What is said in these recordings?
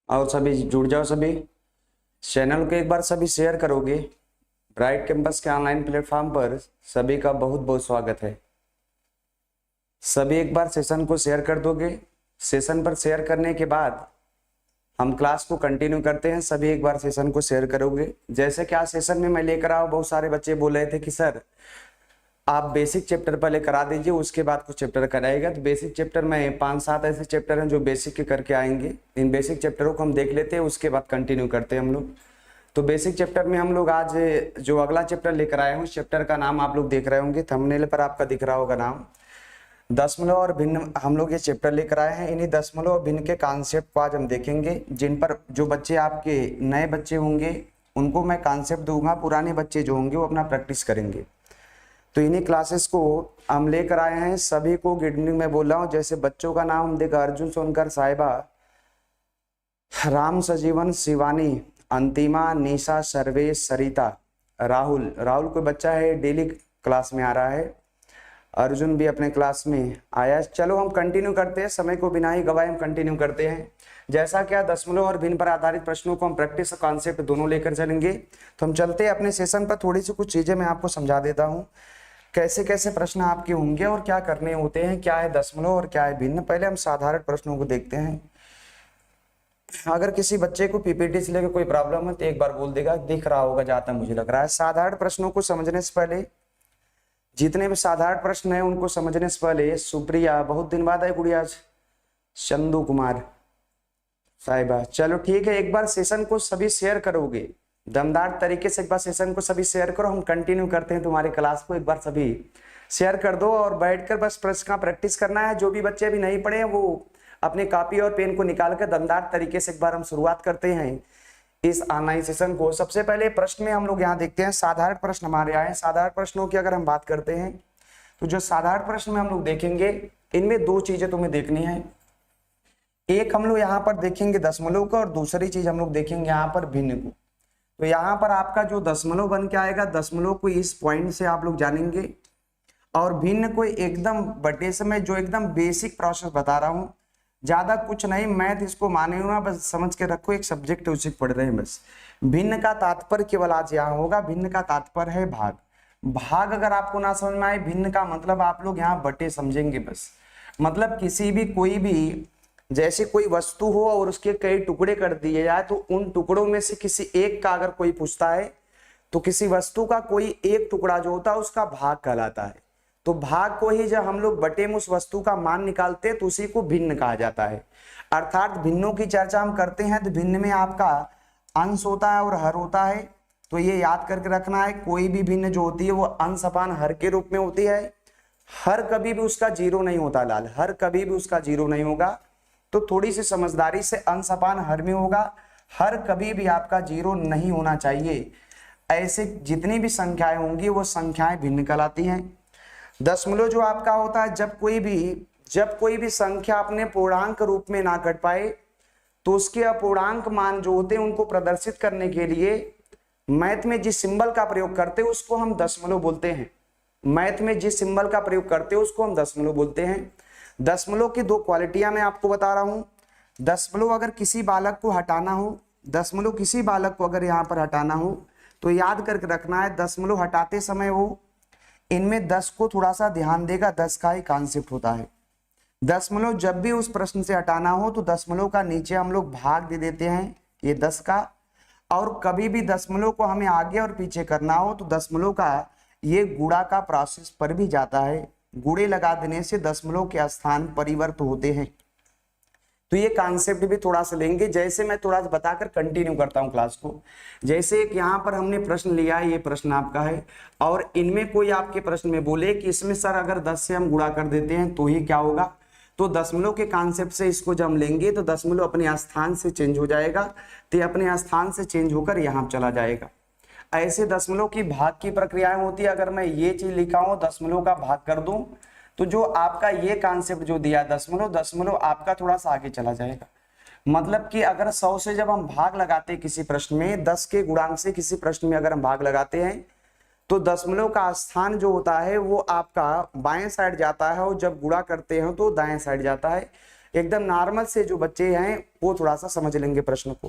और सभी जुड़ जाओ। सभी चैनल को एक बार सभी शेयर करोगे। ब्राइट कैंपस के ऑनलाइन प्लेटफॉर्म पर सभी का बहुत बहुत स्वागत है। सभी एक बार सेशन को शेयर कर दोगे। सेशन पर शेयर करने के बाद हम क्लास को कंटिन्यू करते हैं। सभी एक बार सेशन को शेयर करोगे। जैसे कि आज सेशन में मैं लेकर आओ, बहुत सारे बच्चे बोल रहे थे कि सर आप बेसिक चैप्टर पहले करा दीजिए, उसके बाद कुछ चैप्टर कराएगा। तो बेसिक चैप्टर में 5-7 ऐसे चैप्टर हैं जो बेसिक के करके आएंगे। इन बेसिक चैप्टरों को हम देख लेते हैं, उसके बाद कंटिन्यू करते हैं हम लोग। तो बेसिक चैप्टर में हम लोग आज जो अगला चैप्टर लेकर आए हैं, उस चैप्टर का नाम आप लोग देख रहे होंगे, थंबनेल पर आपका दिख रहा होगा नाम दशमलव और भिन्न। हम लोग ये चैप्टर लेकर आए हैं। इन्हीं दशमलव और भिन्न के कॉन्सेप्ट को आज हम देखेंगे, जिन पर जो बच्चे आपके नए बच्चे होंगे उनको मैं कॉन्सेप्ट दूंगा, पुराने बच्चे जो होंगे वो अपना प्रैक्टिस करेंगे। तो इन्हीं क्लासेस को हम लेकर आए हैं। सभी को गुड इवनिंग में बोल रहा हूँ। जैसे बच्चों का नाम हम देखा, अर्जुन सोनकर साहिबा, राम सजीवन, शिवानी, अंतिमा, निशा, सर्वेश, सरिता, राहुल। राहुल कोई बच्चा है डेली क्लास में आ रहा है। अर्जुन भी अपने क्लास में आया है। चलो हम कंटिन्यू करते हैं, समय को बिना ही गवाए हम कंटिन्यू करते हैं। जैसा क्या दशमलव और भिन्न पर आधारित प्रश्नों को हम प्रैक्टिस कॉन्सेप्ट दोनों लेकर चलेंगे। तो हम चलते हैं अपने सेशन पर। थोड़ी सी कुछ चीजें मैं आपको समझा देता हूँ, कैसे कैसे प्रश्न आपके होंगे और क्या करने होते हैं, क्या है दशमलव और क्या है भिन्न। पहले हम साधारण प्रश्नों को देखते हैं। अगर किसी बच्चे को पीपीटी से लेकर कोई प्रॉब्लम है तो एक बार बोल देगा, दिख रहा होगा जहां तक मुझे लग रहा है। साधारण प्रश्नों को समझने से पहले, जितने भी साधारण प्रश्न हैं उनको समझने से पहले, सुप्रिया बहुत दिन बाद आई गुड़िया, चंदू कुमार साहिबा, चलो ठीक है, एक बार सेशन को सभी शेयर करोगे दमदार तरीके से। एक बार सेशन को सभी शेयर करो, हम कंटिन्यू करते हैं तुम्हारे क्लास को। एक बार सभी शेयर कर दो और बैठकर बस प्रश्न का प्रैक्टिस करना है। जो भी बच्चे अभी नहीं पढ़े हैं वो अपने कॉपी और पेन को निकाल कर दमदार तरीके से एक बार हम शुरुआत करते हैं इस ऑनलाइन सेशन को। सबसे पहले प्रश्न में हम लोग यहाँ देखते हैं, साधारण प्रश्न हमारे आए। साधारण प्रश्नों की अगर हम बात करते हैं तो जो साधारण प्रश्न में हम लोग देखेंगे, इनमें दो चीजें तुम्हें देखनी है। एक हम लोग यहाँ पर देखेंगे दशमलव को और दूसरी चीज हम लोग देखेंगे यहाँ पर भिन्न को। तो यहाँ पर आपका जो दशमलव बन के आएगा, दशमलव को इस पॉइंट से आप लोग जानेंगे और भिन्न को एकदम बटे समय जो एकदम बेसिक प्रोसेस बता रहा हूँ, ज्यादा कुछ नहीं, मैथ इसको माने ना, बस समझ के रखो, एक सब्जेक्ट उसी पढ़ रहे हैं बस। भिन्न का तात्पर्य केवल आज यहाँ होगा। भिन्न का तात्पर्य है भाग। भाग अगर आपको ना समझ में आए, भिन्न का मतलब आप लोग यहाँ बटे समझेंगे बस। मतलब किसी भी कोई भी जैसे कोई वस्तु हो और उसके कई टुकड़े कर दिए जाए, तो उन टुकड़ों में से किसी एक का अगर कोई पूछता है तो किसी वस्तु का कोई एक टुकड़ा जो होता है उसका भाग कहलाता है। तो भाग को ही जब हम लोग बटे में उस वस्तु का मान निकालते हैं तो उसी को भिन्न कहा जाता है। अर्थात भिन्नों की चर्चा हम करते हैं तो भिन्न में आपका अंश होता है और हर होता है। तो ये याद करके रखना है, कोई भी भिन्न जो होती है वो अंश अपान हर के रूप में होती है। हर कभी भी उसका जीरो नहीं होता लाल, हर कभी भी उसका जीरो नहीं होगा। तो थोड़ी सी समझदारी से अंश अपान हर में होगा, हर कभी भी आपका जीरो नहीं होना चाहिए। ऐसे जितनी भी संख्याएं होंगी वो संख्याएं भिन्न कहलाती हैं। दशमलव जो आपका होता है, जब कोई भी संख्या अपने पूर्णांक रूप में ना कट पाए तो उसके अपूर्णांक मान जो होते हैं उनको प्रदर्शित करने के लिए मैथ में जिस सिंबल का प्रयोग करते हैं उसको हम दशमलव बोलते हैं। मैथ में जिस सिंबल का प्रयोग करते हैं उसको हम दशमलव बोलते हैं। दशमलव की दो क्वालिटियां मैं आपको बता रहा हूं। दशमलव अगर किसी बालक को हटाना हो, दशमलव किसी बालक को अगर यहाँ पर हटाना हो तो याद करके रखना है, दशमलव हटाते समय वो इनमें 10 को थोड़ा सा ध्यान देगा। 10 का ही कॉन्सेप्ट होता है। दशमलव जब भी उस प्रश्न से हटाना हो तो दशमलव का नीचे हम लोग भाग दे देते हैं, ये 10 का। और कभी भी दशमलव को हमें आगे और पीछे करना हो तो दशमलव का ये गुणा का प्रोसेस पर भी जाता है। गुणे लगा देने से दशमलव के स्थान परिवर्त होते हैं। तो ये कॉन्सेप्ट भी थोड़ा सा लेंगे। जैसे मैं थोड़ा सा बताकर कंटिन्यू करता हूं क्लास को। जैसे एक यहाँ पर हमने प्रश्न लिया है, ये प्रश्न आपका है और इनमें कोई आपके प्रश्न में बोले कि इसमें सर अगर 10 से हम गुणा कर देते हैं तो ही क्या होगा, तो दशमलव के कॉन्सेप्ट से इसको जब हम लेंगे तो दशमलव अपने स्थान से चेंज हो जाएगा। तो अपने स्थान से चेंज होकर यहाँ चला जाएगा। ऐसे दशमलव की भाग की प्रक्रियाएं होती है। अगर मैं ये चीज लिखा हूं दशमलव का भाग कर दूं तो जो आपका ये कॉन्सेप्ट जो दिया दशमलव आपका थोड़ा सा आगे चला जाएगा। मतलब कि अगर 100 से जब हम भाग लगाते हैं किसी प्रश्न में, 10 के गुणांक से किसी प्रश्न में अगर हम भाग लगाते हैं तो दशमलव का स्थान जो होता है वो आपका बाएं साइड जाता है और जब गुणा करते हैं तो दाएं साइड जाता है। एकदम नॉर्मल से जो बच्चे हैं वो थोड़ा सा समझ लेंगे प्रश्न को।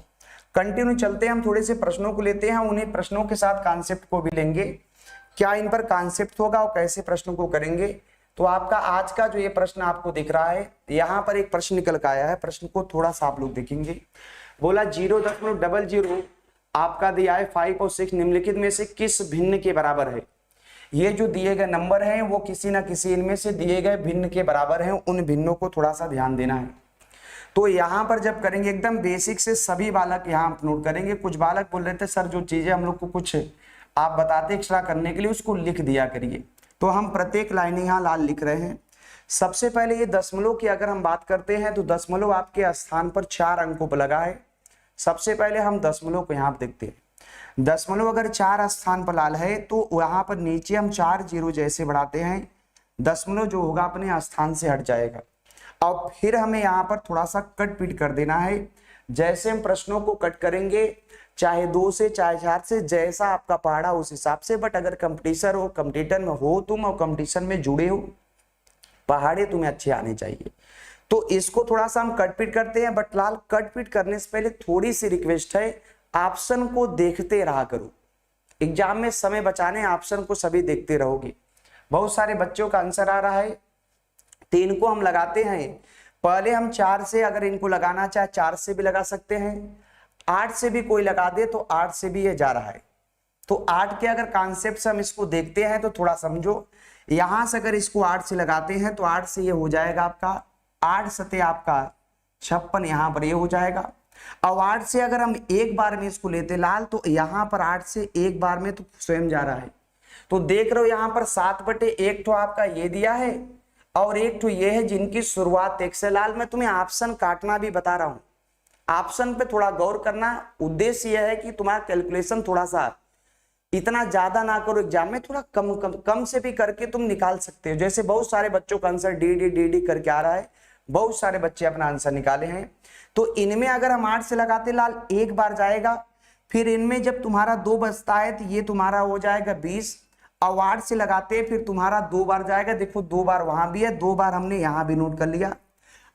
कंटिन्यू चलते हैं, हम थोड़े से प्रश्नों को लेते हैं, उन्हीं प्रश्नों के साथ कॉन्सेप्ट को भी लेंगे, क्या इन पर कॉन्सेप्ट होगा और कैसे प्रश्नों को करेंगे। तो आपका आज का जो ये प्रश्न आपको दिख रहा है, यहाँ पर एक प्रश्न निकल कर आया है, प्रश्न को थोड़ा सा आप लोग देखेंगे। बोला 0.00 आपका दिया है 5 और 6 निम्नलिखित में से किस भिन्न के बराबर है। ये जो दिए गए नंबर हैं वो किसी ना किसी इनमें से दिए गए भिन्न के बराबर हैं, उन भिन्नों को थोड़ा सा ध्यान देना है। तो यहाँ पर जब करेंगे एकदम बेसिक से सभी बालक यहाँ नोट करेंगे। कुछ बालक बोल रहे थे सर जो चीजें हम लोग को कुछ आप बताते एक्स्ट्रा करने के लिए उसको लिख दिया करिए, तो हम प्रत्येक लाइन यहाँ लाल लिख रहे हैं। सबसे पहले ये दशमलव की अगर हम बात करते हैं तो दशमलव आपके स्थान पर 4 अंकों पर लगा है। सबसे पहले हम दशमलव को यहाँ देखते हैं। दशमलव अगर 4 स्थान पर लाल है तो यहाँ पर नीचे हम 4 जीरो जैसे बढ़ाते हैं, दशमलव जो होगा अपने स्थान से हट जाएगा। अब फिर हमें यहाँ पर थोड़ा सा कट पीट कर देना है। जैसे हम प्रश्नों को कट करेंगे, चाहे 2 से चाहे 4 से, जैसा आपका पढ़ा उस हिसाब से। बट अगर कंपटीशन हो, कंपटीटर में हो तुम और कंपटीशन में जुड़े हो, पहाड़े तुम्हें अच्छे आने चाहिए, तो इसको थोड़ा सा हम कट पीट करते हैं। बट लाल कट पीट करने से पहले थोड़ी सी रिक्वेस्ट है, ऑप्शन को देखते रहा करो। एग्जाम में समय बचाने ऑप्शन को सभी देखते रहोगे। बहुत सारे बच्चों का आंसर आ रहा है, तो इनको हम लगाते हैं। पहले हम 4 से अगर इनको लगाना चाहे 4 से भी लगा सकते हैं, 8 से भी कोई लगा दे तो 8 से भी ये जा रहा है। तो 8 के अगर कॉन्सेप्ट से हम इसको देखते हैं तो थोड़ा समझो। यहां से अगर इसको 8 से लगाते हैं तो 8 से ये हो जाएगा आपका 8 सते आपका 56, यहाँ पर ये हो जाएगा। अब 8 से अगर हम एक बार में इसको लेते लाल, तो यहाँ पर 8 से एक बार में तो स्वयं जा रहा है। तो देख रहे हो यहाँ पर 7/1 तो आपका ये दिया है और एक तो ये है जिनकी शुरुआत 1 से। लाल मैं तुम्हें ऑप्शन काटना भी बता रहा हूं, ऑप्शन पे थोड़ा गौर करना। उद्देश्य यह है कि तुम्हारा कैलकुलेशन थोड़ा सा इतना ज्यादा ना करो, एग्जाम में थोड़ा कम से भी करके तुम निकाल सकते हो। जैसे बहुत सारे बच्चों का आंसर डी करके आ रहा है, बहुत सारे बच्चे अपना आंसर निकाले हैं। तो इनमें अगर हम 8 से लगाते लाल एक बार जाएगा, फिर इनमें जब तुम्हारा 2 बचता है तो ये तुम्हारा हो जाएगा 20। और 8 से लगाते फिर तुम्हारा 2 बार जाएगा, देखो 2 बार वहां भी है, 2 बार हमने यहां भी नोट कर लिया।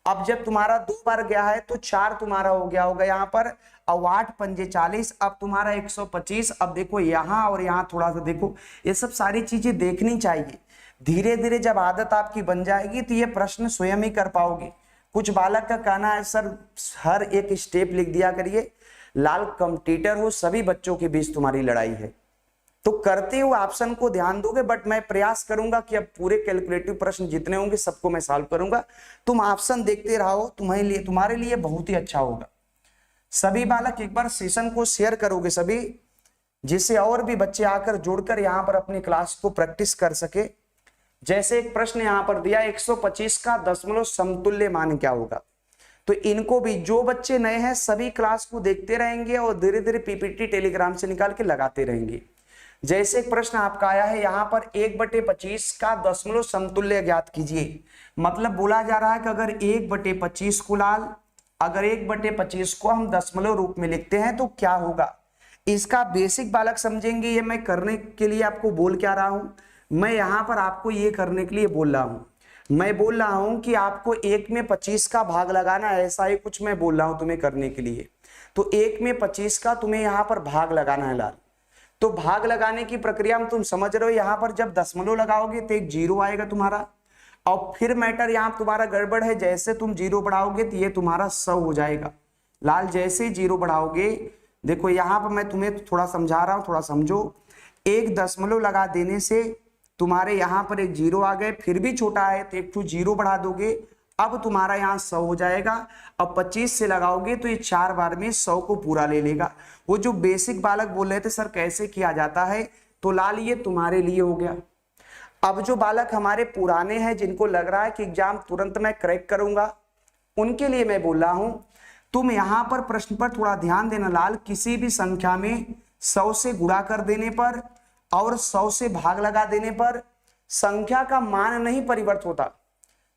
अब जब तुम्हारा 2 बार गया है तो 4 तुम्हारा हो गया होगा यहाँ पर, और 8 पंजे 40, अब तुम्हारा 125। अब देखो यहाँ और यहाँ थोड़ा सा देखो, ये सब सारी चीजें देखनी चाहिए। धीरे धीरे जब आदत आपकी बन जाएगी तो ये प्रश्न स्वयं ही कर पाओगे। कुछ बालक का कहना है सर हर एक स्टेप लिख दिया करिए। लाल कंपटीटर हो, सभी बच्चों के बीच तुम्हारी लड़ाई है, तो करते हुए ऑप्शन को ध्यान दोगे। बट मैं प्रयास करूंगा कि अब पूरे कैलकुलेटिव प्रश्न जितने होंगे सबको मैं सॉल्व करूंगा। तुम ऑप्शन देखते रहो, तुम्हारे लिए बहुत ही अच्छा होगा। सभी बालक एक बार सेशन को शेयर करोगे सभी, जिससे और भी बच्चे आकर जुड़कर यहाँ पर अपनी क्लास को प्रैक्टिस कर सके। जैसे एक प्रश्न यहाँ पर दिया 125 का दशमलव समतुल्य मान क्या होगा। तो इनको भी जो बच्चे नए हैं सभी क्लास को देखते रहेंगे और धीरे धीरे पीपीटी टेलीग्राम से निकाल के लगाते रहेंगे। जैसे एक प्रश्न आपका आया है यहाँ पर 1/25 का दशमलव समतुल्य ज्ञात कीजिए। मतलब बोला जा रहा है कि अगर 1/25 को लाल, अगर 1/25 को हम दशमलव रूप में लिखते हैं तो क्या होगा। इसका बेसिक बालक समझेंगे। ये मैं करने के लिए आपको बोल क्या रहा हूं, मैं यहाँ पर आपको ये करने के लिए बोल रहा हूं। मैं बोल रहा हूं कि आपको 1 में 25 का भाग लगाना है, ऐसा ही कुछ मैं बोल रहा हूं तुम्हें करने के लिए। तो 1 में 25 का तुम्हें यहाँ पर भाग लगाना है लाल। तो भाग लगाने की प्रक्रिया में तुम समझ रहे हो, यहाँ पर जब दशमलव लगाओगे तो एक 0 आएगा तुम्हारा, और फिर मैटर यहाँ तुम्हारा गड़बड़ है। जैसे तुम 0 बढ़ाओगे तो ये तुम्हारा 100 हो जाएगा लाल। जैसे 0 बढ़ाओगे, देखो यहाँ पर मैं तुम्हें थोड़ा समझा रहा हूँ, थोड़ा समझो। एक दशमलव लगा देने से तुम्हारे यहाँ पर एक 0 आ गए, फिर भी छोटा है तो एक 0 बढ़ा दोगे, अब तुम्हारा यहाँ 100 हो जाएगा। अब 25 से लगाओगे तो ये 4 बार में 100 को पूरा ले लेगा। वो जो बेसिक बालक बोल रहे थे सर कैसे किया जाता है, तो लाल ये तुम्हारे लिए हो गया। अब जो बालक हमारे पुराने हैं, जिनको लग रहा है कि एग्जाम तुरंत मैं क्रैक करूंगा, उनके लिए मैं बोल रहा हूं, तुम यहाँ पर प्रश्न पर थोड़ा ध्यान देना लाल। किसी भी संख्या में 100 से गुणा कर देने पर और 100 से भाग लगा देने पर संख्या का मान नहीं परिवर्तित होता,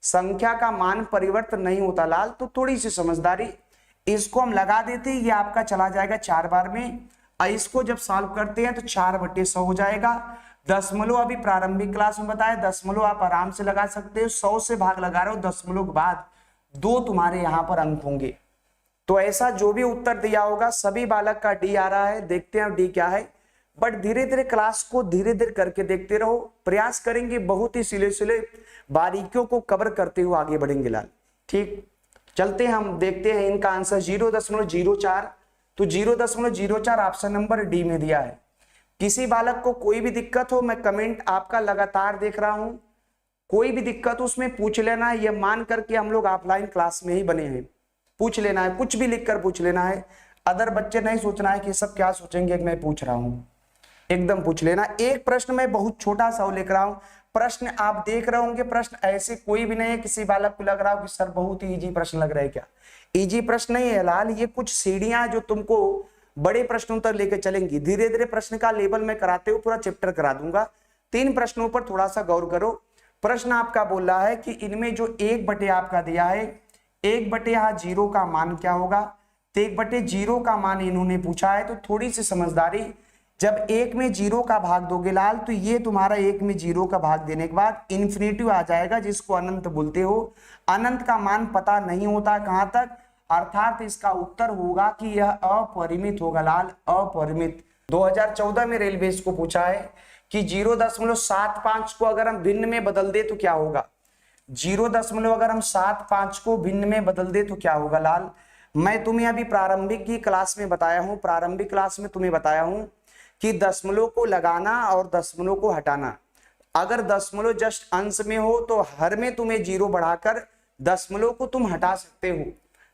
संख्या का मान परिवर्तन नहीं होता लाल। तो थोड़ी सी समझदारी, इसको हम लगा देते हैं, ये आपका चला जाएगा 4 बार में। और इसको जब सॉल्व करते हैं तो 4/100 हो जाएगा। दशमलव अभी प्रारंभिक क्लास में बताया, दशमलव आप आराम से लगा सकते हो। 100 से भाग लगा रहे हो, दशमलव के बाद 2 तुम्हारे यहाँ पर अंक होंगे। तो ऐसा जो भी उत्तर दिया होगा सभी बालक का डी आ रहा है, देखते हैं डी क्या है। बट धीरे धीरे क्लास को धीरे धीरे करके देखते रहो, प्रयास करेंगे, बहुत ही सिले सिले बारीकियों को कवर करते हुए आगे बढ़ेंगे लाल। ठीक, चलते हैं हम देखते हैं इनका आंसर 0.04। तो 0.04 ऑप्शन नंबर डी में दिया है। किसी बालक को कोई भी दिक्कत हो, मैं कमेंट आपका लगातार देख रहा हूं, कोई भी दिक्कत हो उसमें पूछ लेना है। यह मान करके हम लोग ऑफलाइन क्लास में ही बने हैं, पूछ लेना है, कुछ भी लिखकर पूछ लेना है। अदर बच्चे नहीं सोचना है कि सब क्या सोचेंगे मैं पूछ रहा हूं, एकदम पूछ लेना। एक प्रश्न मैं बहुत छोटा सा लिख रहा हूं, प्रश्न आप देख रहे होंगे, प्रश्न ऐसे कोई भी नहीं है किसी बालक को लग रहा हो कि सर बहुत ही इजी प्रश्न लग रहा है। क्या इजी प्रश्न नहीं है लाल, ये कुछ सीढ़ियां जो तुमको बड़े प्रश्नों तक लेकर चलेंगी। धीरे धीरे प्रश्न का लेवल में कराते हुए पूरा चैप्टर करा दूंगा। 3 प्रश्नों पर थोड़ा सा गौर करो। प्रश्न आपका बोल रहा है कि इनमें जो 1/, आपका दिया है 1/, यहाँ 0 का मान क्या होगा। तो 1/0 का मान इन्होंने पूछा है, तो थोड़ी सी समझदारी, जब 1 में 0 का भाग दोगे लाल, तो ये तुम्हारा 1 में 0 का भाग देने के बाद इन्फिनिटी आ जाएगा, जिसको अनंत बोलते हो। अनंत का मान पता नहीं होता कहां तक, अर्थात इसका उत्तर होगा कि यह अपरिमित होगा लाल, अपरिमित। 2014 में रेलवे को पूछा है कि 0.75 को अगर हम भिन्न में बदल दे तो क्या होगा। 0 अगर हम 75 को भिन्न में बदल दे तो क्या होगा लाल। मैं तुम्हें अभी प्रारंभिक की क्लास में बताया हूं, प्रारंभिक क्लास में तुम्हें बताया हूं कि दशमलव को लगाना और दशमलव को हटाना। अगर दशमलव जस्ट अंश में हो तो हर में तुम्हें 0 बढ़ाकर दशमलव को तुम हटा सकते हो।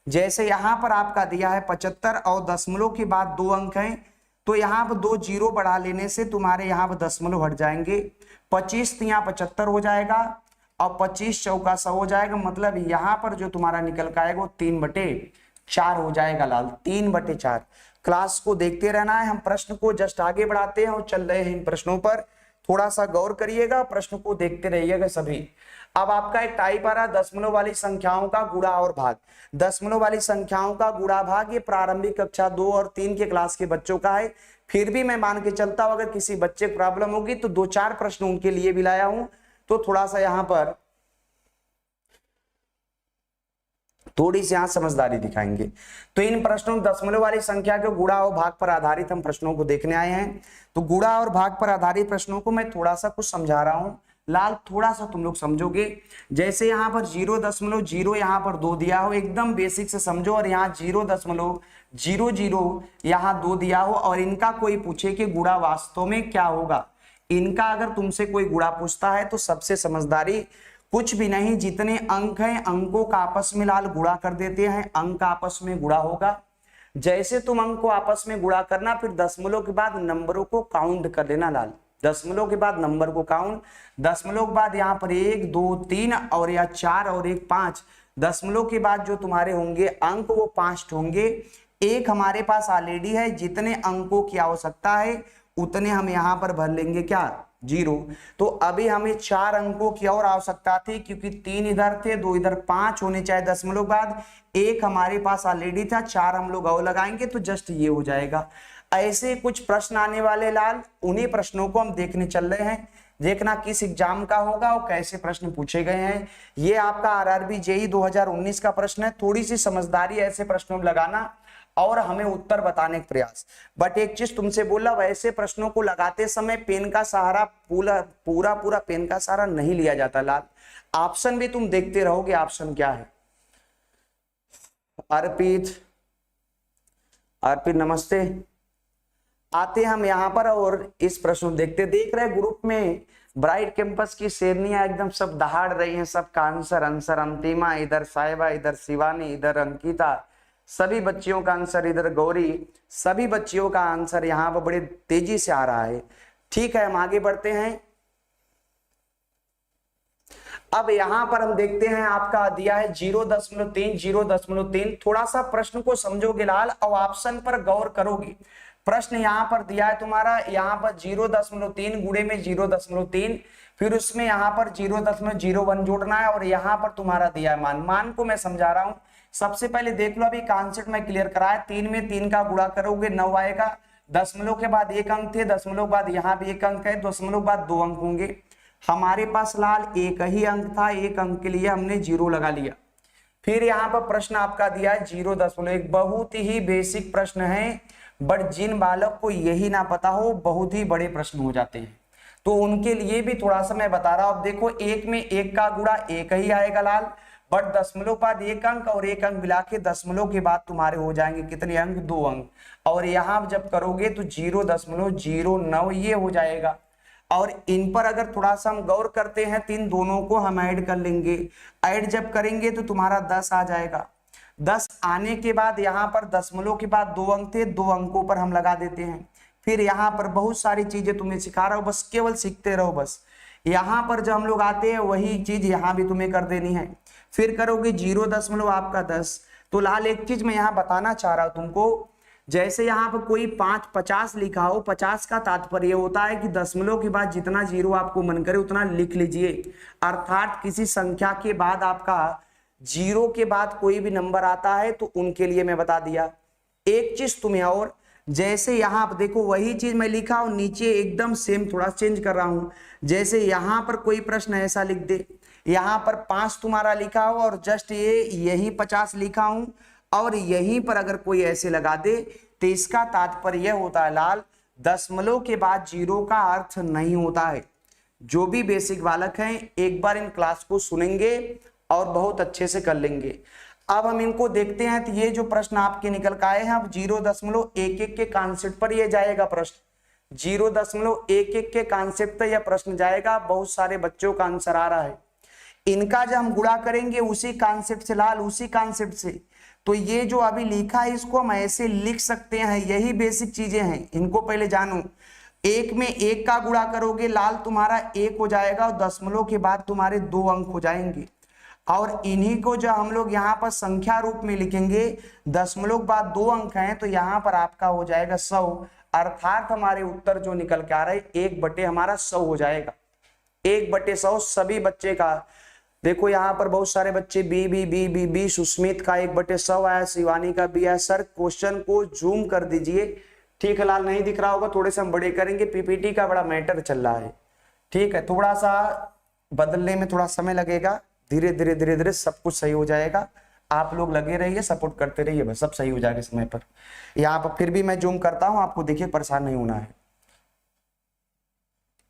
जैसे यहां पर आपका दिया है 75 और दशमलव के बाद 2 अंक हैं, तो यहाँ पर 2 0 बढ़ा लेने से तुम्हारे यहाँ पर दशमलव हट जाएंगे। 25 तो यहाँ 75 हो जाएगा और 25 चौका 100 हो जाएगा। मतलब यहाँ पर जो तुम्हारा निकल का आएगा वो 3/4 हो जाएगा लाल, 3/4। क्लास को देखते रहना है, हम प्रश्न को जस्ट आगे बढ़ाते हैं और चल रहे हैं इन प्रश्नों पर। थोड़ा सा गौर करिएगा, प्रश्न को देखते रहिएगा सभी। अब आपका एक टाइप आ रहा है दशमलव वाली संख्याओं का गुणा और भाग। दशमलव वाली संख्याओं का गुणा भाग ये प्रारंभिक कक्षा 2 और 3 के क्लास के बच्चों का है। फिर भी मैं मान के चलता हूं अगर किसी बच्चे को प्रॉब्लम होगी तो 2-4 प्रश्न उनके लिए भी लाया हूं, तो थोड़ा सा यहाँ पर थोड़ी सी यहाँ समझदारी दिखाएंगे। तो इन प्रश्नों दशमलव वाली संख्या के गुणा और भाग पर आधारित हम प्रश्नों को देखने आए हैं। तो गुणा और भाग पर आधारित प्रश्नों को मैं थोड़ा सा कुछ समझा रहा हूं लाल, थोड़ा सा तुम लोग समझोगे। जैसे यहाँ पर 0.0 यहाँ पर 2 दिया हो, एकदम बेसिक से समझो, और यहाँ 0.00 यहाँ 2 दिया हो, और इनका कोई पूछे कि गुणा वास्तव में क्या होगा। इनका अगर तुमसे कोई गुणा पूछता है तो सबसे समझदारी कुछ भी नहीं, जितने अंक हैं अंकों का आपस में लाल गुणा कर देते हैं, अंक आपस में गुणा होगा। जैसे तुम अंक को आपस में गुणा करना, फिर दशमलव के बाद नंबरों को काउंट कर लेना लाल, दशमलव के बाद नंबर को काउंट, दशमलव के बाद यहाँ पर 1 2 3 और या 4 और 1 5, दशमलव के बाद जो तुम्हारे होंगे अंक वो 5 होंगे। एक हमारे पास ऑलरेडी है, जितने अंकों की आवश्यकता है उतने हम यहाँ पर भर लेंगे क्या 0। तो अभी हमें 4 अंकों की और आवश्यकता थी, क्योंकि 3 इधर थे 2 इधर, 5 होने चाहिए दशमलव बाद, 1 हमारे पास ऑलरेडी था, 4 हम लोग और लगाएंगे तो जस्ट ये हो जाएगा। ऐसे कुछ प्रश्न आने वाले लाल, उन्हीं प्रश्नों को हम देखने चल रहे हैं। देखना किस एग्जाम का होगा और कैसे प्रश्न पूछे गए हैं। ये आपका आरआरबी जेईई 2019 का प्रश्न है। थोड़ी सी समझदारी ऐसे प्रश्नों में लगाना और हमें उत्तर बताने का प्रयास। बट एक चीज तुमसे बोला, वैसे प्रश्नों को लगाते समय पेन का सहारा पूरा पेन का सहारा नहीं लिया जाता लाल। ऑप्शन भी तुम देखते रहोगे, ऑप्शन क्या है। अर्पित नमस्ते। आते हम यहाँ पर और इस प्रश्न देखते, देख रहे ग्रुप में ब्राइट कैंपस की शेरनियां एकदम सब दहाड़ रही हैं। सबका आंसर अंतिमा, इधर साहिबा, इधर शिवानी, इधर अंकिता, सभी बच्चियों का आंसर, इधर गौरी, सभी बच्चियों का आंसर यहाँ पर बड़े तेजी से आ रहा है। ठीक है, हम आगे बढ़ते हैं। अब यहां पर हम देखते हैं आपका दिया है 0.3। थोड़ा सा प्रश्न को समझोगे लाल और ऑप्शन पर गौर करोगे। प्रश्न यहाँ पर दिया है तुम्हारा, यहाँ पर 0.3 गुणे में 0.3, फिर उसमें यहाँ पर 0.01 जोड़ना है, और यहाँ पर तुम्हारा दिया है मान को मैं समझा रहा हूं। सबसे पहले देख लो, अभी कॉन्सेप्ट में क्लियर कराया। 3 में 3 का गुणा करोगे 9 आएगा। दशमलव के बाद 1 अंक थे, दशमलव के बाद यहाँ भी 1 अंक है, दशमलव के बाद 2 अंक होंगे। हमारे पास लाल एक ही अंक था, 1 अंक के लिए हमने 0 लगा लिया। फिर यहाँ पर प्रश्न आपका दिया है 0.1, बहुत ही बेसिक प्रश्न है, बट जिन बालक को यही ना पता हो बहुत ही बड़े प्रश्न हो जाते हैं, तो उनके लिए भी थोड़ा सा मैं बता रहा हूं। अब देखो, एक में एक का गुणा एक ही आएगा लाल, बट दशमलव के बाद एक अंक और एक अंक मिला के दशमलव के बाद तुम्हारे हो जाएंगे कितने अंक, 2 अंक, और यहां जब करोगे तो 0.09 ये हो जाएगा। और इन पर अगर थोड़ा सा हम गौर करते हैं तो इन दोनों को हम ऐड कर लेंगे, ऐड जब करेंगे तो तुम्हारा 10 आ जाएगा। 10 आने के बाद यहाँ पर दशमलव के बाद 2 अंक थे, 2 अंकों पर हम लगा देते हैं। फिर यहाँ पर बहुत सारी चीजें तुम्हें सिखा रहा हूं, बस केवल सीखते रहो। बस यहाँ पर जब हम लोग आते हैं वही चीज यहाँ भी तुम्हें कर देनी है। फिर करोगे 0 आपका 10। तो लाल एक चीज मैं यहाँ बताना चाह रहा हूं तुमको, जैसे यहाँ पर कोई 50 लिखा हो, 50 का तात्पर्य होता है कि दशमलव के बाद जितना जीरो आपको मन करे उतना लिख लीजिए, अर्थात किसी संख्या के बाद आपका जीरो के बाद कोई भी नंबर आता है तो उनके लिए मैं बता दिया। एक चीज तुम्हें और, जैसे यहाँ पर देखो वही चीज मैं लिखा हूं, नीचे एकदम सेम थोड़ा चेंज कर रहा हूं। जैसे यहाँ पर कोई प्रश्न ऐसा लिख दे, यहाँ पर 5 तुम्हारा लिखा हो और जस्ट यही 50 लिखा हूं, और यहीं पर अगर कोई ऐसे लगा दे तो इसका तात्पर्य होता है लाल, दशमलव के बाद जीरो का अर्थ नहीं होता है। जो भी बेसिक बालक हैं एक बार इन क्लास को सुनेंगे और बहुत अच्छे से कर लेंगे। अब हम इनको देखते हैं, तो ये जो प्रश्न आपके निकल के आए हैं, अब 0.11 के कॉन्सेप्ट पर ये जाएगा प्रश्न, 0.11 के कॉन्सेप्ट पर यह प्रश्न जाएगा। बहुत सारे बच्चों का आंसर आ रहा है, इनका जब हम गुणा करेंगे उसी कॉन्सेप्ट से लाल, उसी कॉन्सेप्ट से। तो ये जो अभी लिखा है इसको हम ऐसे लिख सकते हैं, यही बेसिक चीजें हैं, इनको पहले जानो। एक में एक का गुणा करोगे लाल तुम्हारा 1 हो जाएगा, और दशमलव के बाद तुम्हारे 2 अंक हो जाएंगे, और इन्हीं को जो हम लोग यहाँ पर संख्या रूप में लिखेंगे, दशमलव के बाद 2 अंक हैं तो यहाँ पर आपका हो जाएगा 100, अर्थात हमारे उत्तर जो निकल के आ रहा है 1 हमारा 100 हो जाएगा। 1/100 सभी बच्चे का। देखो यहाँ पर बहुत सारे बच्चे बी, सुस्मित का 1/100 आया, शिवानी का भी आया। सर क्वेश्चन को जूम कर दीजिए, ठीक है लाल, नहीं दिख रहा होगा, थोड़े से हम बड़े करेंगे, पीपीटी का बड़ा मैटर चल रहा है, ठीक है, थोड़ा सा बदलने में थोड़ा समय लगेगा, धीरे धीरे सब कुछ सही हो जाएगा। आप लोग लगे रहिए, सपोर्ट करते रहिए, बस सब सही हो जाएगा समय पर। यहाँ पर फिर भी मैं जूम करता हूँ, आपको देखिए परेशान नहीं होना है।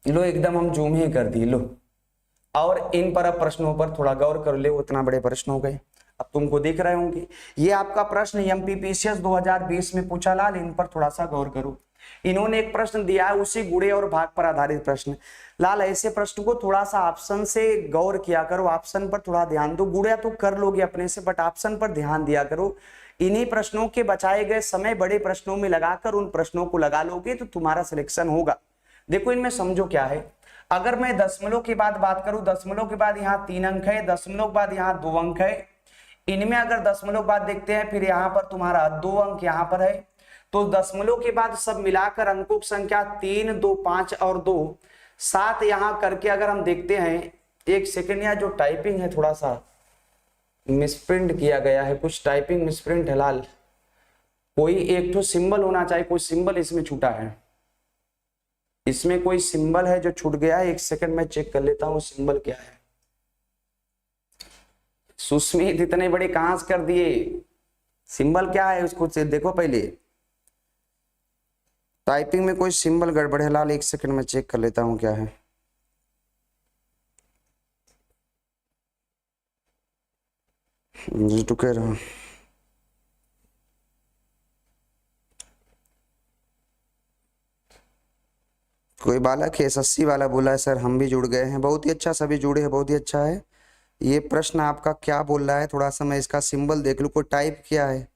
लो एकदम हम जूम ही कर दिए, लो। और इन पर अब प्रश्नों पर थोड़ा गौर कर ले, उतना बड़े प्रश्न हो गए, अब तुमको दिख रहे होंगे। ये आपका प्रश्न एमपीपीसीएस 2020 में पूछा लाल, इन पर थोड़ा सा गौर करो। इन्होंने एक प्रश्न दिया है उसी गुणे और भाग पर आधारित प्रश्न। लाल ऐसे प्रश्न को थोड़ा सा ऑप्शन से गौर किया करो, ऑप्शन पर थोड़ा ध्यान दो। गुणा तो कर लोगे अपने से, बट ऑप्शन पर ध्यान दिया करो। इन्हीं प्रश्नों के बचाए गए समय बड़े प्रश्नों में लगाकर उन प्रश्नों को लगा लोगे तो तुम्हारा सिलेक्शन होगा। देखो इनमें समझो क्या है, अगर मैं दशमलव के बाद बात करूं, दशमलव के बाद यहाँ 3 अंक है, दशमलव के बाद यहाँ 2 अंक है। इनमें अगर दशमलव बाद देखते हैं, फिर यहाँ पर तुम्हारा 2 अंक यहाँ पर है, तो दशमलव के बाद सब मिलाकर अंकों की संख्या 3, 2, 5 और 2, 7 यहाँ करके अगर हम देखते हैं, एक सेकेंड, यहाँ जो टाइपिंग है थोड़ा सा मिसप्रिंट किया गया है, कुछ टाइपिंग मिसप्रिंट है लाल, कोई एक तो सिंबल होना चाहिए, कोई सिंबल इसमें छूटा है, इसमें कोई सिंबल है जो छूट गया है। एक सेकंड में चेक कर लेता हूँ सिंबल क्या है। सुस्मित इतने बड़े कहां से कर दिए, सिंबल क्या है उसको देखो पहले, टाइपिंग में कोई सिंबल गड़बड़ है लाल, एक सेकंड में चेक कर लेता हूँ क्या है। टुके रहो, कोई बालक है एसएससी वाला बोला है सर हम भी जुड़ गए हैं, बहुत ही अच्छा, सभी जुड़े हैं, बहुत ही अच्छा है। ये प्रश्न आपका क्या बोल रहा है, थोड़ा सा मैं इसका सिंबल देख लूं, कोई टाइप किया है,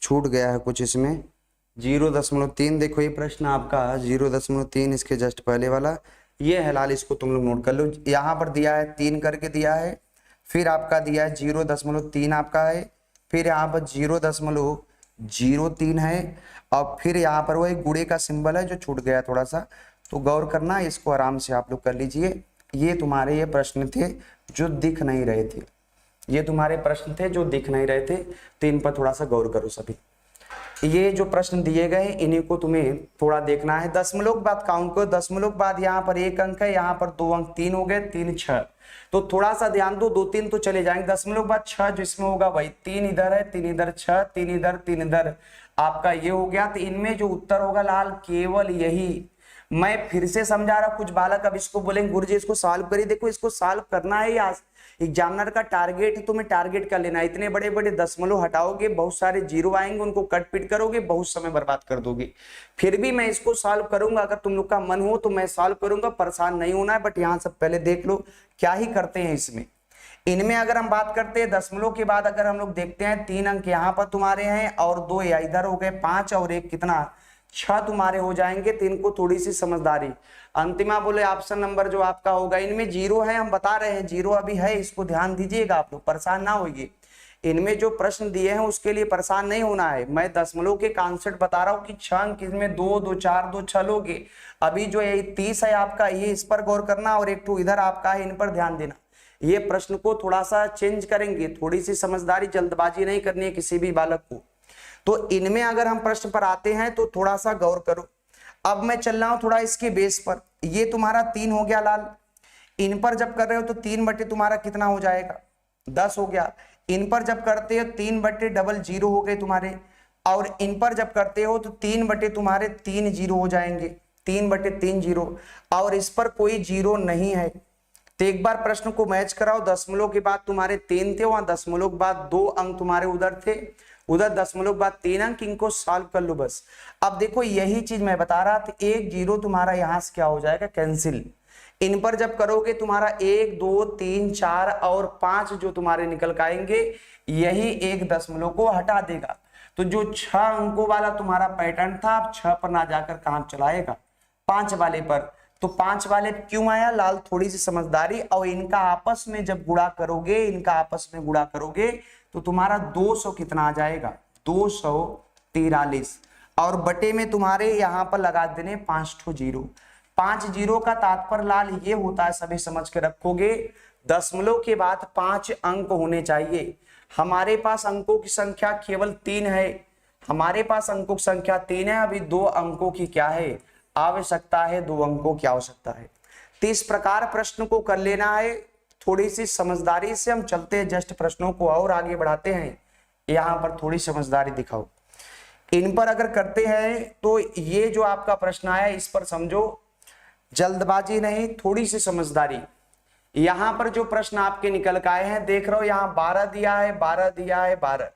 छूट गया है कुछ इसमें। 0.3 देखो ये प्रश्न आपका 0.3, इसके जस्ट पहले वाला ये है लाल, इसको तुम लोग नोट कर लो। यहाँ पर दिया है 3 करके दिया है, फिर आपका दिया है 0.3 आपका है, फिर यहाँ पर 0.03 है, और फिर यहाँ पर वो एक गुणे का सिंबल है जो छूट गया थोड़ा सा, तो गौर करना, इसको आराम से आप लोग कर लीजिए। ये तुम्हारे ये प्रश्न थे जो दिख नहीं रहे थे, ये तुम्हारे प्रश्न थे जो दिख नहीं रहे थे, तो इन पर थोड़ा सा गौर करो सभी। ये जो प्रश्न दिए गए इन्हीं को तुम्हें थोड़ा देखना है। दशमलव के बाद काउंट करो, दशमलव के बाद यहाँ पर 1 अंक है, यहाँ पर 2 अंक, 3 हो गए, 3 6, तो थोड़ा सा ध्यान दो, 2 3 तो चले जाएंगे। दशमलव के बाद 6 जिसमें होगा वही, 3 इधर है, 3 इधर, 6 3 इधर 3 इधर, आपका ये हो गया। तो इनमें जो उत्तर होगा लाल केवल यही। मैं फिर से समझा रहा, कुछ बालक अब इसको बोलेंगे गुरुजी इसको सॉल्व करिए। देखो इसको सॉल्व करना है या एग्जामिनर का टारगेट है, तुम्हें टारगेट कर लेना है। इतने बड़े बड़े दशमलव हटाओगे, बहुत सारे जीरो आएंगे, उनको कट पिट करोगे, बहुत समय बर्बाद कर दोगे। फिर भी मैं इसको सॉल्व करूंगा, अगर तुम लोग का मन हो तो मैं सॉल्व करूंगा, परेशान नहीं होना है। बट यहाँ सब पहले देख लो क्या ही करते हैं इसमें। इनमें अगर हम बात करते हैं दशमलव के बाद, अगर हम लोग देखते हैं 3 अंक यहाँ पर तुम्हारे हैं और 2 या इधर हो गए, 5 और 1 कितना 6 तुम्हारे हो जाएंगे। तो इनको थोड़ी सी समझदारी, अंतिमा बोले ऑप्शन नंबर जो आपका होगा, इनमें जीरो है, हम बता रहे हैं जीरो अभी है, इसको ध्यान दीजिएगा, आप लोग परेशान ना होइए। इनमें जो प्रश्न दिए हैं उसके लिए परेशान नहीं होना है। मैं दशमलव के कॉन्सेप्ट बता रहा हूँ कि 6 अंक इसमें 2 2 4 2 6 लोगे। अभी जो ये 30 है आपका, ये इस पर गौर करना, और 1 2 इधर आपका है, इन पर ध्यान देना। ये प्रश्न को थोड़ा सा चेंज करेंगे, थोड़ी सी समझदारी, जल्दबाजी नहीं करनी है किसी भी बालक को। तो इनमें अगर हम प्रश्न पर आते हैं तो थोड़ा सा गौर करो। अब मैं चल रहा हूं थोड़ा इसके बेस पर। ये तुम्हारा 3 हो गया लाल, इन पर जब कर रहे हो तो 3 बटे तुम्हारा कितना हो जाएगा 10 हो गया। इन पर जब करते हो 3 बटे डबल 0 हो गए तुम्हारे, और इन पर जब करते हो तो 3 बटे तुम्हारे 3 0 हो जाएंगे, 3 बटे 3 0, और इस पर कोई जीरो नहीं है। तो एक बार प्रश्न को मैच कराओ, दशमलव के बाद तुम्हारे 3 थे, वहां दशमलव के बाद 2 अंक तुम्हारे उधर थे, उधर दशमलव के बाद 3 अंक, इनको सॉल्व कर लो बस। अब देखो यही चीज मैं बता रहा था, 1 0 तुम्हारा यहां से क्या हो जाएगा कैंसिल। इन पर जब करोगे तुम्हारा 1 2 3 4 और 5 जो तुम्हारे निकल के आएंगे, यही एक दशमलव को हटा देगा। तो जो 6 अंकों वाला तुम्हारा पैटर्न था, अब 6 पर ना जाकर कहां चलाएगा 5 वाले पर। तो 5 वाले क्यों आया लाल, थोड़ी सी समझदारी। और इनका आपस में जब गुणा करोगे, इनका आपस में गुणा करोगे तो तुम्हारा 200 कितना आ जाएगा 243, और बटे में तुम्हारे यहां पर लगा देने 5 ठो जीरो। 5 जीरो का तात्पर्य लाल ये होता है, सभी समझ के रखोगे, दशमलव के बाद 5 अंक होने चाहिए। हमारे पास अंकों की संख्या केवल 3 है, हमारे पास अंकों की संख्या 3 है, अभी 2 अंकों की क्या है आवश्यकता है, 2 अंकों की आवश्यकता है। तो इस प्रकार प्रश्न को कर लेना है, थोड़ी सी समझदारी से हम चलते हैं, जस्ट प्रश्नों को और आगे बढ़ाते हैं। यहां पर थोड़ी समझदारी दिखाओ। इन पर अगर करते हैं तो ये जो आपका प्रश्न आया इस पर समझो, जल्दबाजी नहीं, थोड़ी सी समझदारी। यहां पर जो प्रश्न आपके निकल के आए हैं, देख रहे हो यहाँ 12 दिया है, 12 दिया है, 12,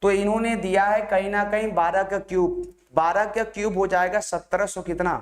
तो इन्होंने दिया है कहीं ना कहीं 12 का क्यूब, 12 का क्यूब हो जाएगा 1700 कितना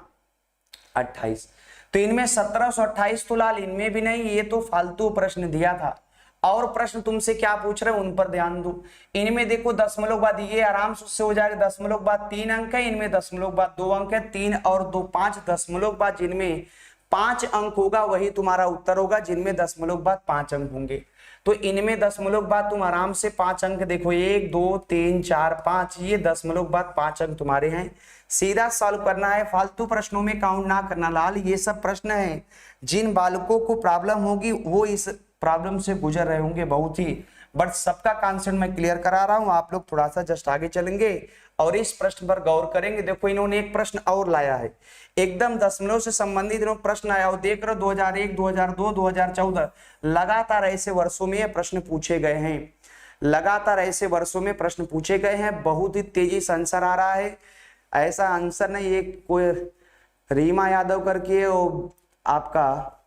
28। तो इनमें 1728 तो लाल इनमें भी नहीं, ये तो फालतू प्रश्न दिया था। और प्रश्न तुमसे क्या पूछ रहे हैं उन पर ध्यान दो। इनमें देखो दशमलव बाद ये आराम से उससे हो जाएगा, दशमलव बाद 3 अंक है, इनमें दशमलव बाद 2 अंक है, 3 और 2 5, दशमलव बाद जिनमें 5 अंक होगा वही तुम्हारा उत्तर होगा, जिनमें दशमलव बाद 5 अंक होंगे। तो इनमें दशमलव बाद तुम आराम से 5 अंक देखो, 1 2 3 4 5, ये दशमलव बाद 5 अंक तुम्हारे हैं। सीधा सॉल्व करना है, फालतू प्रश्नों में काउंट ना करना लाल। ये सब प्रश्न हैं जिन बालकों को प्रॉब्लम होगी वो इस प्रॉब्लम से गुजर रहे होंगे बहुत ही, बट सबका कॉन्सेप्ट मैं क्लियर करा रहा हूं। आप लोग थोड़ा सा जस्ट आगे चलेंगे और इस प्रश्न पर गौर करेंगे। देखो इन्होंने एक प्रश्न और लाया है, एकदम दशमलव से संबंधित प्रश्न आया, और देख रहे हो 2001 2002 2014 लगातार ऐसे वर्षों में ये प्रश्न पूछे गए हैं, लगातार ऐसे वर्षों में प्रश्न पूछे गए हैं। बहुत ही तेजी से आंसर आ रहा है, ऐसा आंसर नहीं, एक कोई रीमा यादव करके आपका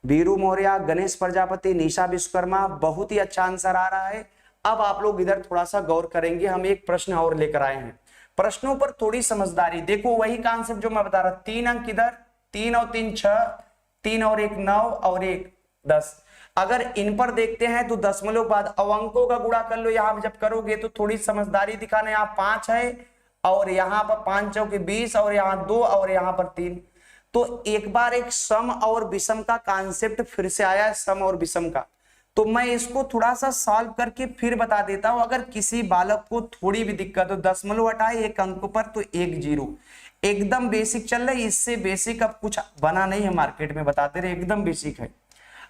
वीरू मौर्य, गणेश प्रजापति, निशा विश्वकर्मा, बहुत ही अच्छा आंसर आ रहा है। अब आप लोग इधर थोड़ा सा गौर करेंगे, हम एक प्रश्न और लेकर आए हैं, प्रश्नों पर थोड़ी समझदारी। देखो वही कॉन्सेप्ट जो मैं बता रहा, 3 अंक इधर, 3 और 3 6, 3 और 1 9 और 1 10। अगर इन पर देखते हैं तो दशमलव बाद अंकों का गुणा कर लो, यहां जब करोगे तो थोड़ी समझदारी दिखाना। यहाँ 5 है और यहाँ पर 5 चौके 20 और यहाँ 2 और यहाँ पर 3। तो एक बार एक सम और विषम का कॉन्सेप्ट फिर से आया है, सम और विषम का, तो मैं इसको थोड़ा सा सॉल्व करके फिर बता देता हूं। अगर किसी बालक को थोड़ी भी दिक्कत हो, दशमलव हटाए 1 अंक पर तो 1 0, एकदम बेसिक चल रहा है, इससे बेसिक अब कुछ बना नहीं है मार्केट में, बताते रहे एकदम बेसिक है।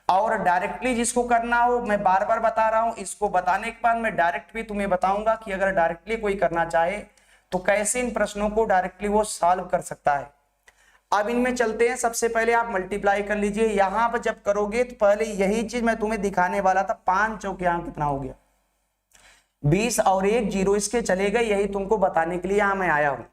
और डायरेक्टली जिसको करना हो, मैं बार बार बता रहा हूं, इसको बताने के बाद मैं डायरेक्ट भी तुम्हें बताऊंगा कि अगर डायरेक्टली कोई करना चाहे तो कैसे इन प्रश्नों को डायरेक्टली वो सॉल्व कर सकता है। अब इनमें चलते हैं। सबसे पहले आप मल्टीप्लाई कर लीजिए। यहां पर जब करोगे तो पहले यही चीज मैं तुम्हें दिखाने वाला था। 5 चौके यहां कितना हो गया 20 और 1 0 इसके चले गए, यही तुमको बताने के लिए यहां मैं आया हूं।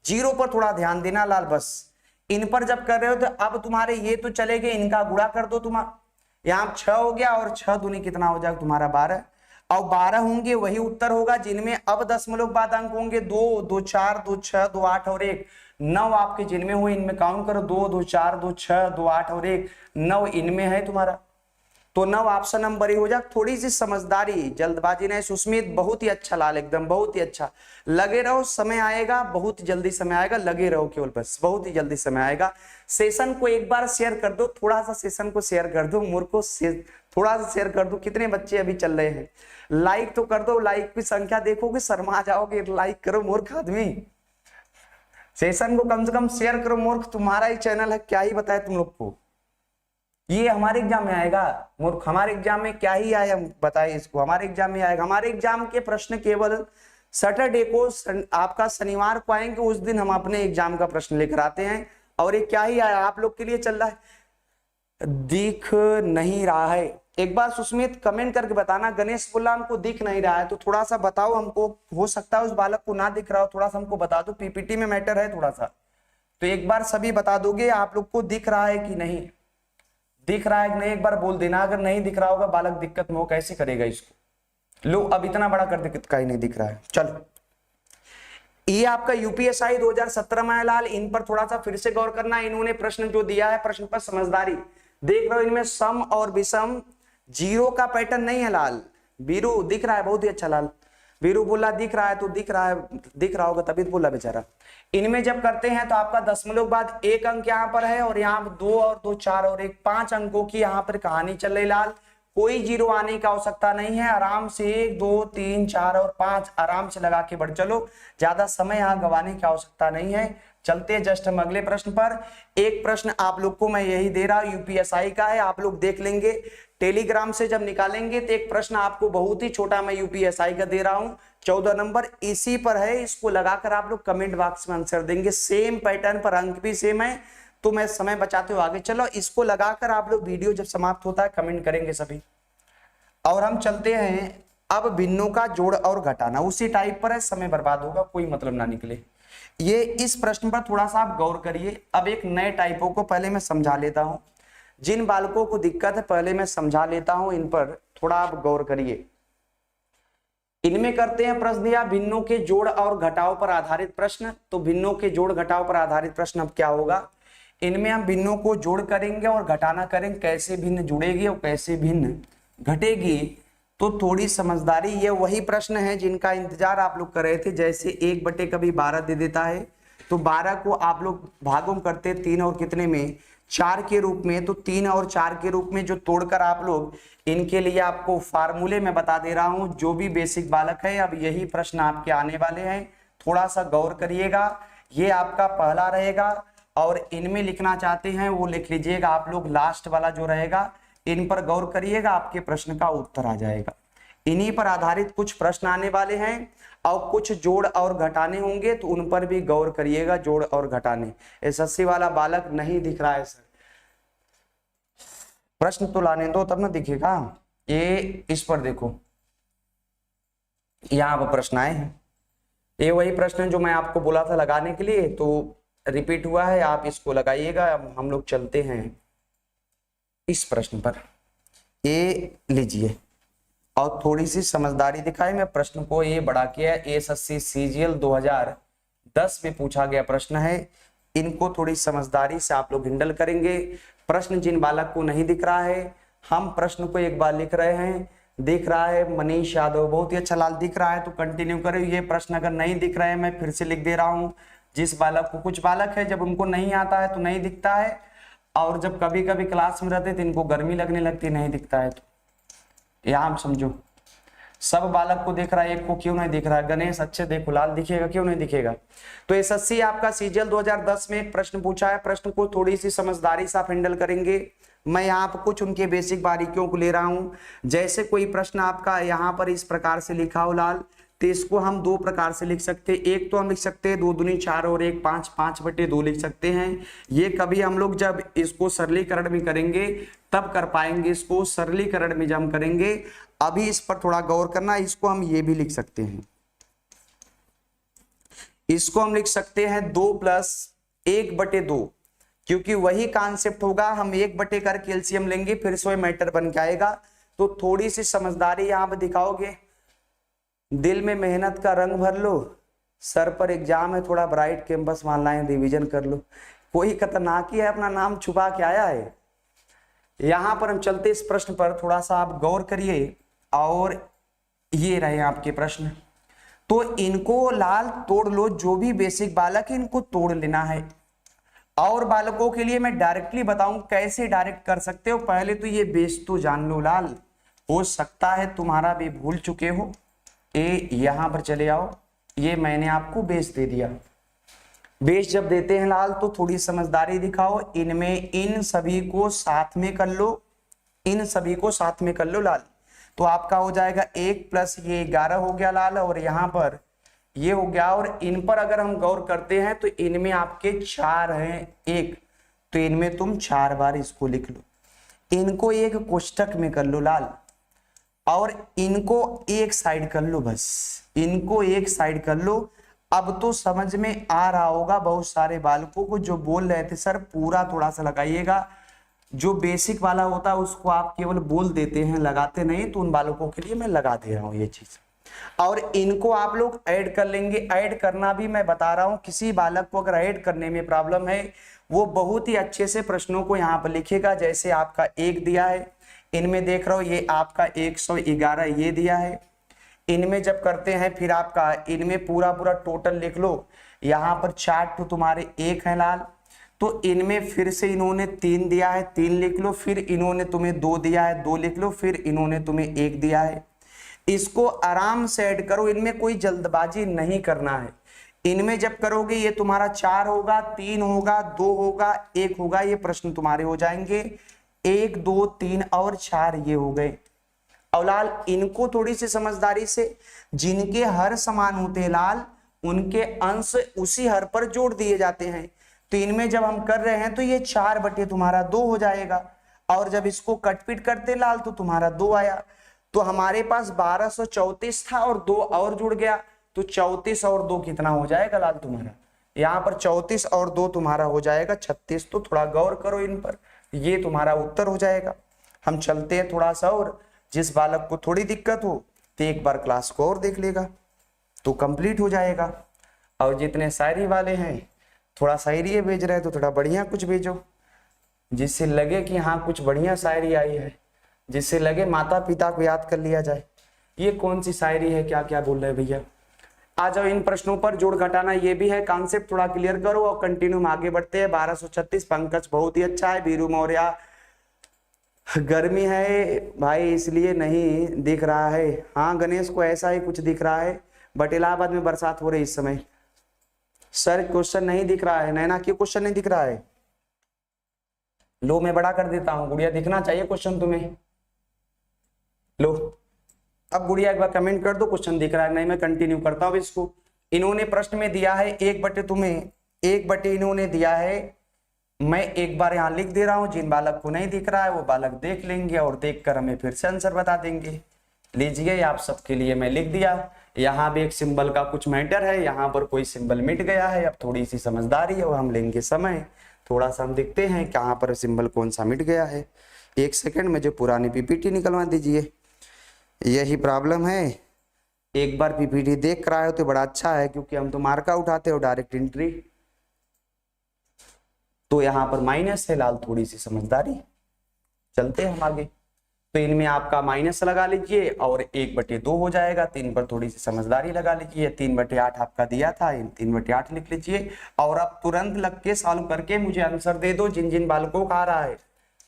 जीरो पर थोड़ा ध्यान देना लाल, बस इन पर जब कर रहे हो तो अब तुम्हारे ये तो चले गए, इनका गुणा कर दो। तुम्हारा यहाँ 6 हो गया और 6 दूनी कितना हो जाएगा तुम्हारा 12, और 12 होंगे वही उत्तर होगा जिनमें अब दशमलव बाद अंक होंगे 2 2 4 2 6 2 8 और 1 9 आपके जिनमें हुए इनमें काउंट करो 2 2 4 2 6 2 8 और 1 9 इनमें है तुम्हारा, तो 9 ऑप्शन नंबर ही हो जाए। थोड़ी सी समझदारी, जल्दबाजी नहीं। सुस्मित बहुत ही अच्छा लाल, एकदम बहुत ही अच्छा। लगे रहो, समय आएगा, बहुत जल्दी समय आएगा, लगे रहो केवल बस, बहुत ही जल्दी समय आएगा। सेशन को एक बार शेयर कर दो, थोड़ा सा सेशन को शेयर कर दो, मूर्खों थोड़ा सा शेयर कर दो। कितने बच्चे अभी चल रहे हैं, लाइक तो कर दो, लाइक की संख्या देखोगे शर्मा जाओगे। लाइक करो मूर्ख आदमी, सेशन को कम से कम शेयर करो। मूर्ख तुम्हारा ही चैनल है, क्या ही बताए तुम लोग को। ये हमारे एग्जाम में आएगा मूर्ख, हमारे एग्जाम में क्या ही आया बताइए इसको, हमारे एग्जाम में आएगा। हमारे एग्जाम के प्रश्न केवल सैटरडे को, आपका शनिवार को आएंगे, उस दिन हम अपने एग्जाम का प्रश्न लेकर आते हैं। और ये क्या ही आया आप लोग के लिए चल रहा है, दिख नहीं रहा है। एक बार सुस्मित कमेंट करके बताना, गणेश बोला हमको दिख नहीं रहा है, तो थोड़ा सा बताओ हमको। हो सकता है उस बालक को ना दिख रहा हो, थोड़ा सा हमको बता दो, पीपीटी में मैटर है थोड़ा सा। तो एक बार सभी बता दोगे आप लोग को दिख रहा है कि नहीं, दिख रहा है कि नहीं, एक बार बोल देना। अगर नहीं दिख रहा होगा बालक दिक्कत में हो, कैसे करेगा इसको। लो अब इतना बड़ा कर दिक्कत का ही नहीं दिख रहा है। चलो ये आपका यूपीएसआई 2017 में लाल, इन पर थोड़ा सा फिर से गौर करना। इन्होंने प्रश्न जो दिया है, प्रश्न पर समझदारी देख रहे हो, इनमें सम और विषम जीरो का पैटर्न नहीं है लाल। बीरू दिख रहा है, बहुत ही अच्छा लाल। बीरू बोला दिख रहा है, तो दिख रहा है, दिख रहा होगा तभी तो बोला बेचारा। इनमें जब करते हैं तो आपका दशमलव बाद 1 अंक यहाँ पर है, और यहाँ 2 और 2 4 और 1 5 अंकों की यहाँ पर कहानी चल रही लाल। कोई जीरो आने की आवश्यकता नहीं है, आराम से 1 2 3 4 और 5 आराम से लगा के बढ़ चलो, ज्यादा समय यहाँ गंवाने की आवश्यकता नहीं है। चलते जस्ट हम अगले प्रश्न पर। एक प्रश्न आप लोग को मैं यही दे रहा हूं, यूपीएसआई का है, आप लोग देख लेंगे टेलीग्राम से जब निकालेंगे। तो एक प्रश्न आपको बहुत ही छोटा मैं यूपीएसआई का दे रहा हूं, 14 नंबर इसी पर है। इसको लगाकर आप लोग कमेंट बॉक्स में आंसर देंगे, सेम पैटर्न पर, अंक भी सेम है। तो मैं समय बचाते हुए आगे चलो, इसको लगाकर आप लोग वीडियो जब समाप्त होता है कमेंट करेंगे सभी। और हम चलते हैं अब भिन्नों का जोड़ और घटाना, उसी टाइप पर है, समय बर्बाद होगा, कोई मतलब ना निकले। ये इस प्रश्न पर थोड़ा सा आप गौर करिए। अब एक नए टाइपों को पहले मैं समझा लेता हूं, जिन बालकों को दिक्कत है पहले मैं समझा लेता हूं, इन पर थोड़ा आप गौर करिए। इनमें करते हैं प्रश्न दिया भिन्नों के जोड़ और घटाव पर आधारित प्रश्न। तो भिन्नों के जोड़ घटाव पर आधारित प्रश्न अब क्या होगा, इनमें हम भिन्नों को जोड़ करेंगे और घटाना करेंगे, कैसे भिन्न जुड़ेगी और कैसे भिन्न घटेगी। तो थोड़ी समझदारी, ये वही प्रश्न है जिनका इंतजार आप लोग कर रहे थे। जैसे 1/12 दे देता है, तो 12 को आप लोग भागों में करते 3 और कितने में 4 के रूप में, तो 3 और 4 के रूप में जो तोड़कर आप लोग, इनके लिए आपको फार्मूले में बता दे रहा हूं, जो भी बेसिक बालक है अब यही प्रश्न आपके आने वाले हैं, थोड़ा सा गौर करिएगा। ये आपका पहला रहेगा, और इनमें लिखना चाहते हैं वो लिख लीजिएगा आप लोग, लास्ट वाला जो रहेगा इन पर गौर करिएगा, आपके प्रश्न का उत्तर आ जाएगा। इन्हीं पर आधारित कुछ प्रश्न आने वाले हैं, और कुछ जोड़ और घटाने होंगे, तो उन पर भी गौर करिएगा, जोड़ और घटाने। एसएससी वाला बालक नहीं दिख रहा है सर, प्रश्न तो लाने दो तब ना दिखेगा। ये इस पर देखो, यहाँ पर प्रश्न आए हैं, ये वही प्रश्न जो मैं आपको बोला था लगाने के लिए, तो रिपीट हुआ है, आप इसको लगाइएगा। हम लोग चलते हैं इस प्रश्न पर, ये लीजिए और थोड़ी सी समझदारी दिखाई। मैं प्रश्न को ये बढ़ा किया है, एसएससी सीजीएल 2010 में पूछा गया प्रश्न है, इनको थोड़ी समझदारी से आप लोग हैंडल करेंगे। प्रश्न जिन बालक को नहीं दिख रहा है, हम प्रश्न को एक बार लिख रहे हैं। दिख रहा है मनीष यादव, बहुत ही अच्छा लाल दिख रहा है, तो कंटिन्यू करें। ये प्रश्न अगर नहीं दिख रहा है, मैं फिर से लिख दे रहा हूँ। जिस बालक को, कुछ बालक है जब उनको नहीं आता है तो नहीं दिखता है, और जब कभी कभी क्लास में रहते तो इनको गर्मी लगने लगती, नहीं दिखता है। तो यहाँ समझो, सब बालक को देख रहा है, एक को क्यों नहीं दिख रहा है। गणेश अच्छे देखो, लाल दिखेगा, क्यों नहीं दिखेगा। तो एसएससी आपका सीजीएल 2010 में एक प्रश्न पूछा है, प्रश्न को थोड़ी सी समझदारी से आप हैंडल करेंगे। मैं यहाँ पर कुछ उनके बेसिक बारीकियों को ले रहा हूँ। जैसे कोई प्रश्न आपका यहाँ पर इस प्रकार से लिखा हो लाल, तो इसको हम दो प्रकार से लिख सकते हैं। एक तो हम लिख सकते हैं 2 दूनी 4 और 1 5, 5/2 लिख सकते हैं। ये कभी हम लोग जब इसको सरलीकरण में करेंगे तब कर पाएंगे, इसको सरलीकरण में जब हम करेंगे। अभी इस पर थोड़ा गौर करना। इसको हम ये भी लिख सकते हैं, इसको हम लिख सकते हैं 2 + 1/2, क्योंकि वही कॉन्सेप्ट होगा। हम 1/2 करके एलसीएम लेंगे, फिर से मैटर बन के आएगा। तो थोड़ी सी समझदारी यहाँ पे दिखाओगे, दिल में मेहनत का रंग भर लो, सर पर एग्जाम है, थोड़ा ब्राइट कैंपस ऑनलाइन रिवीजन कर लो। कोई खतरनाक ही है अपना नाम छुपा के आया है। यहां पर हम चलते इस प्रश्न पर, थोड़ा सा आप गौर करिए। और ये रहे आपके प्रश्न। तो इनको लाल तोड़ लो, जो भी बेसिक बालक है इनको तोड़ लेना है। और बालकों के लिए मैं डायरेक्टली बताऊं कैसे डायरेक्ट कर सकते हो। पहले तो ये बेस तो जान लो लाल, हो सकता है तुम्हारा भी भूल चुके हो। यहां पर चले आओ, ये मैंने आपको बेस दे दिया। बेस जब देते हैं लाल तो थोड़ी समझदारी दिखाओ। इनमें इन सभी को साथ में कर लो, इन सभी को साथ में कर लो लाल। तो आपका हो जाएगा 1 + ये 11 हो गया लाल, और यहाँ पर ये हो गया। और इन पर अगर हम गौर करते हैं तो इनमें आपके 4 हैं 1, तो इनमें तुम 4 बार इसको लिख लो। इनको एक कोष्टक में कर लो लाल, और इनको एक साइड कर लो, बस इनको एक साइड कर लो। अब तो समझ में आ रहा होगा बहुत सारे बालकों को जो बोल रहे थे सर पूरा थोड़ा सा लगाइएगा। जो बेसिक वाला होता है उसको आप केवल बोल देते हैं, लगाते नहीं, तो उन बालकों के लिए मैं लगा दे रहा हूं ये चीज। और इनको आप लोग ऐड कर लेंगे। ऐड करना भी मैं बता रहा हूं, किसी बालक को अगर ऐड करने में प्रॉब्लम है वो बहुत ही अच्छे से प्रश्नों को यहाँ पर लिखेगा। जैसे आपका 1 दिया है, इनमें देख रहा हो ये आपका 111 ये दिया है। इनमें जब करते हैं फिर आपका इनमें पूरा पूरा टोटल लिख लो। यहाँ पर 4 तो तुम्हारे 1 है लाल, तो इनमें फिर से इन्होंने 3 दिया है, 3 लिख लो। फिर इन्होंने तुम्हें 2 दिया है, 2 लिख लो। फिर इन्होंने तुम्हें 1 दिया है। इसको आराम से ऐड करो, इनमें कोई जल्दबाजी नहीं करना है। इनमें जब करोगे ये तुम्हारा 4 होगा, 3 होगा, 2 होगा, 1 होगा, ये प्रश्न तुम्हारे हो जाएंगे। 1 2 3 और 4 ये हो गए। और लाल इनको थोड़ी सी समझदारी से, जिनके हर समान होते हैं लाल उनके अंश उसी हर पर जोड़ दिए जाते हैं। तो इनमें जब हम कर रहे हैं तो ये 4 तुम्हारा 2 हो जाएगा। और जब इसको कटपीट करते लाल तो तुम्हारा 2 आया। तो हमारे पास 1234 था और 2 और जुड़ गया, तो 34 और 2 कितना हो जाएगा लाल तुम्हारा? यहाँ पर 34 और 2 तुम्हारा हो जाएगा 36। तो थोड़ा गौर करो इन पर, ये तुम्हारा उत्तर हो जाएगा। हम चलते हैं थोड़ा सा, और जिस बालक को थोड़ी दिक्कत हो तो एक बार क्लास को और देख लेगा तो कंप्लीट हो जाएगा। और जितने शायरी वाले हैं थोड़ा शायरी भेज रहे हैं तो थोड़ा बढ़िया कुछ भेजो, जिससे लगे कि हाँ कुछ बढ़िया शायरी आई है, जिससे लगे माता पिता को याद कर लिया जाए। ये कौन सी शायरी है, क्या क्या बोल रहे हैं भैया? आ जाओ इन प्रश्नों पर। जोड़ घटाना ये भी है, कॉन्सेप्ट थोड़ा क्लियर करो और कंटिन्यू में आगे बढ़ते हैं। 1236 पंकज बहुत ही अच्छा है। बीरू मौर्य गर्मी है भाई इसलिए नहीं दिख रहा है। हाँ गणेश को ऐसा ही कुछ दिख रहा है, बट इलाहाबाद में बरसात हो रही इस समय। सर क्वेश्चन नहीं दिख रहा है। नैना क्यों क्वेश्चन नहीं दिख रहा है? लो मैं बड़ा कर देता हूँ, गुड़िया दिखना चाहिए क्वेश्चन तुम्हें। लो अब गुड़िया एक बार कमेंट कर दो क्वेश्चन दिख रहा है नहीं। मैं कंटिन्यू करता हूँ इसको। इन्होंने प्रश्न में दिया है 1/, तुम्हें 1/, इन्होंने दिया है। मैं एक बार यहाँ लिख दे रहा हूँ, जिन बालक को नहीं दिख रहा है वो बालक देख लेंगे और देखकर हमें फिर से आंसर बता देंगे। लीजिए आप सबके लिए मैं लिख दिया। यहाँ भी एक सिंबल का कुछ मैटर है, यहाँ पर कोई सिंबल मिट गया है। अब थोड़ी सी समझदारी है और हम लेंगे समय, थोड़ा सा हम देखते हैं कहाँ पर सिंबल कौन सा मिट गया है। 1 सेकंड में जो पुरानी पीपीटी निकलवा दीजिए, यही प्रॉब्लम है। एक बार पीपीटी देख कर आए हो तो बड़ा अच्छा है, क्योंकि हम तो मार्का उठाते हो डायरेक्ट एंट्री। तो यहाँ पर माइनस है लाल, थोड़ी सी समझदारी। चलते हैं हम आगे। तो इनमें आपका माइनस लगा लीजिए और 1/2 हो जाएगा। 3 पर थोड़ी सी समझदारी लगा लीजिए। 3/8 आपका दिया था, 3/8 लिख लीजिए। और अब तुरंत लग के सॉल्व करके मुझे आंसर दे दो जिन जिन बालकों का आ रहा है।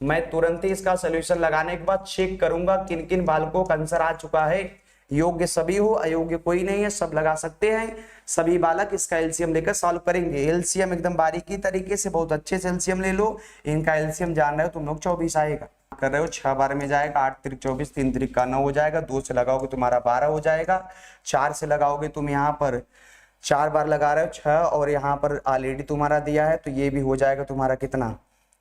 मैं तुरंत ही इसका सोल्यूशन लगाने के बाद चेक करूंगा किन किन बालकों का आंसर आ चुका है। योग्य सभी हो, अयोग्य कोई नहीं है, सब लगा सकते हैं। सभी बालक इसका एलसीएम लेकर सॉल्व करेंगे। एलसीएम एकदम बारीकी तरीके से, बहुत अच्छे से एलसीएम ले लो। इनका एलसीएम जान रहे हो तुम लोग 24 आएगा। कर रहे हो 6 बार में जाएगा, 8 तिरिक 24, 3 तिरिक का 9 हो जाएगा, 2 से लगाओगे तुम्हारा 12 हो जाएगा, 4 से लगाओगे तुम यहाँ पर 4 बार लगा रहे हो 6, और यहाँ पर ऑलरेडी तुम्हारा दिया है तो ये भी हो जाएगा तुम्हारा कितना,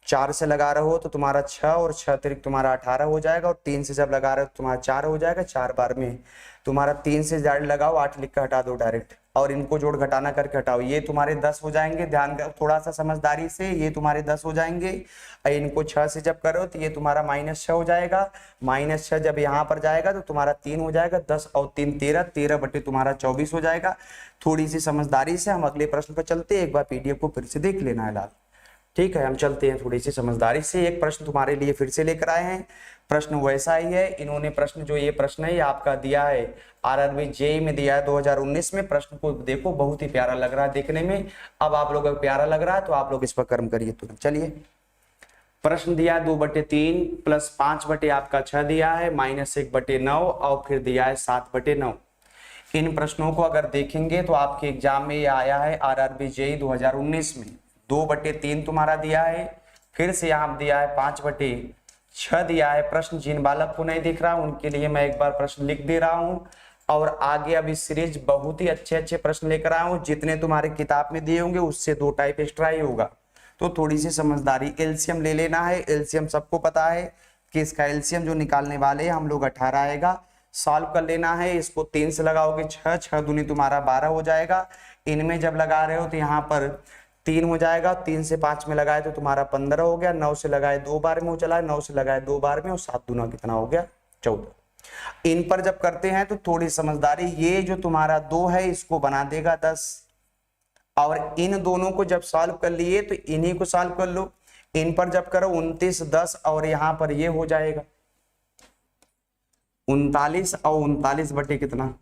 4 से लगा रहे हो तो तुम्हारा 6 और 6 तिरिक तुम्हारा 18 हो जाएगा, और 3 से जब लगा रहे हो तो तुम्हारा 4 हो जाएगा, 4 बार में तुम्हारा 3 से डायरेक्ट लगाओ, 8 लिख कर हटा दो डायरेक्ट, और इनको जोड़ घटाना करके हटाओ, ये तुम्हारे 10 हो जाएंगे। ध्यान करो थोड़ा सा समझदारी से, ये तुम्हारे 10 हो जाएंगे, और इनको 6 से जब करो तो ये तुम्हारा -6 हो जाएगा, -6 जब यहाँ पर जाएगा तो तुम्हारा 3 हो जाएगा, 10 और 3 13, 13 बटे तुम्हारा 24 हो जाएगा। थोड़ी सी समझदारी से हम अगले प्रश्न पर चलते हैं, एक बार पीडीएफ को फिर से देख लेना है लाल, ठीक है। हम चलते हैं थोड़ी सी समझदारी से, एक प्रश्न तुम्हारे लिए फिर से लेकर आए हैं। प्रश्न वैसा ही है, इन्होंने प्रश्न जो ये प्रश्न है ये आपका दिया है आरआरबी जेईई में दिया है 2019 में। प्रश्न को देखो बहुत ही प्यारा लग रहा है देखने में। अब आप लोगों को प्यारा लग रहा है तो आप लोग इस पर कर्म करिए तुरंत। चलिए प्रश्न दिया है 2/3 प्लस 5 आपका 6 दिया है, -1/9 और फिर दिया है 7/9। इन प्रश्नों को अगर देखेंगे तो आपके एग्जाम में ये आया है आरआरबी जेईई 2019 में। 2/3 तुम्हारा दिया है, फिर से यहाँ दिया है 5/6 दिया है। प्रश्न जिन बालक को नहीं दिख रहा उनके लिए मैं एक बार प्रश्न लिख दे रहा हूँ, और आगे अभी सीरीज बहुत ही अच्छे अच्छे प्रश्न लेकर आया हूँ। जितने तुम्हारे किताब में दिए होंगे उससे 2 टाइप एक्स्ट्रा ही होगा, तो थोड़ी सी समझदारी। एलसीएम ले लेना है, एलसीएम सबको पता है कि इसका एलसीएम जो निकालने वाले हैं हम लोग 18 आएगा। सॉल्व कर लेना है, इसको 3 से लगाओगे 6, 6 दूनी तुम्हारा 12 हो जाएगा। इनमें जब लगा रहे हो तो यहाँ पर 3 हो जाएगा, 3 से 5 में लगाए तो तुम्हारा 15 हो गया, 9 से लगाए 2 बार में हो चला है, 9 से लगाए 2 बार में, और 7 दूना कितना हो गया 14। इन पर जब करते हैं तो थोड़ी समझदारी, ये जो तुम्हारा 2 है इसको बना देगा 10, और इन दोनों को जब सॉल्व कर लिए तो इन्हीं को सॉल्व कर लो। इन पर जब करो 29 10, और यहाँ पर ये हो जाएगा 39 और 39 बटे कितना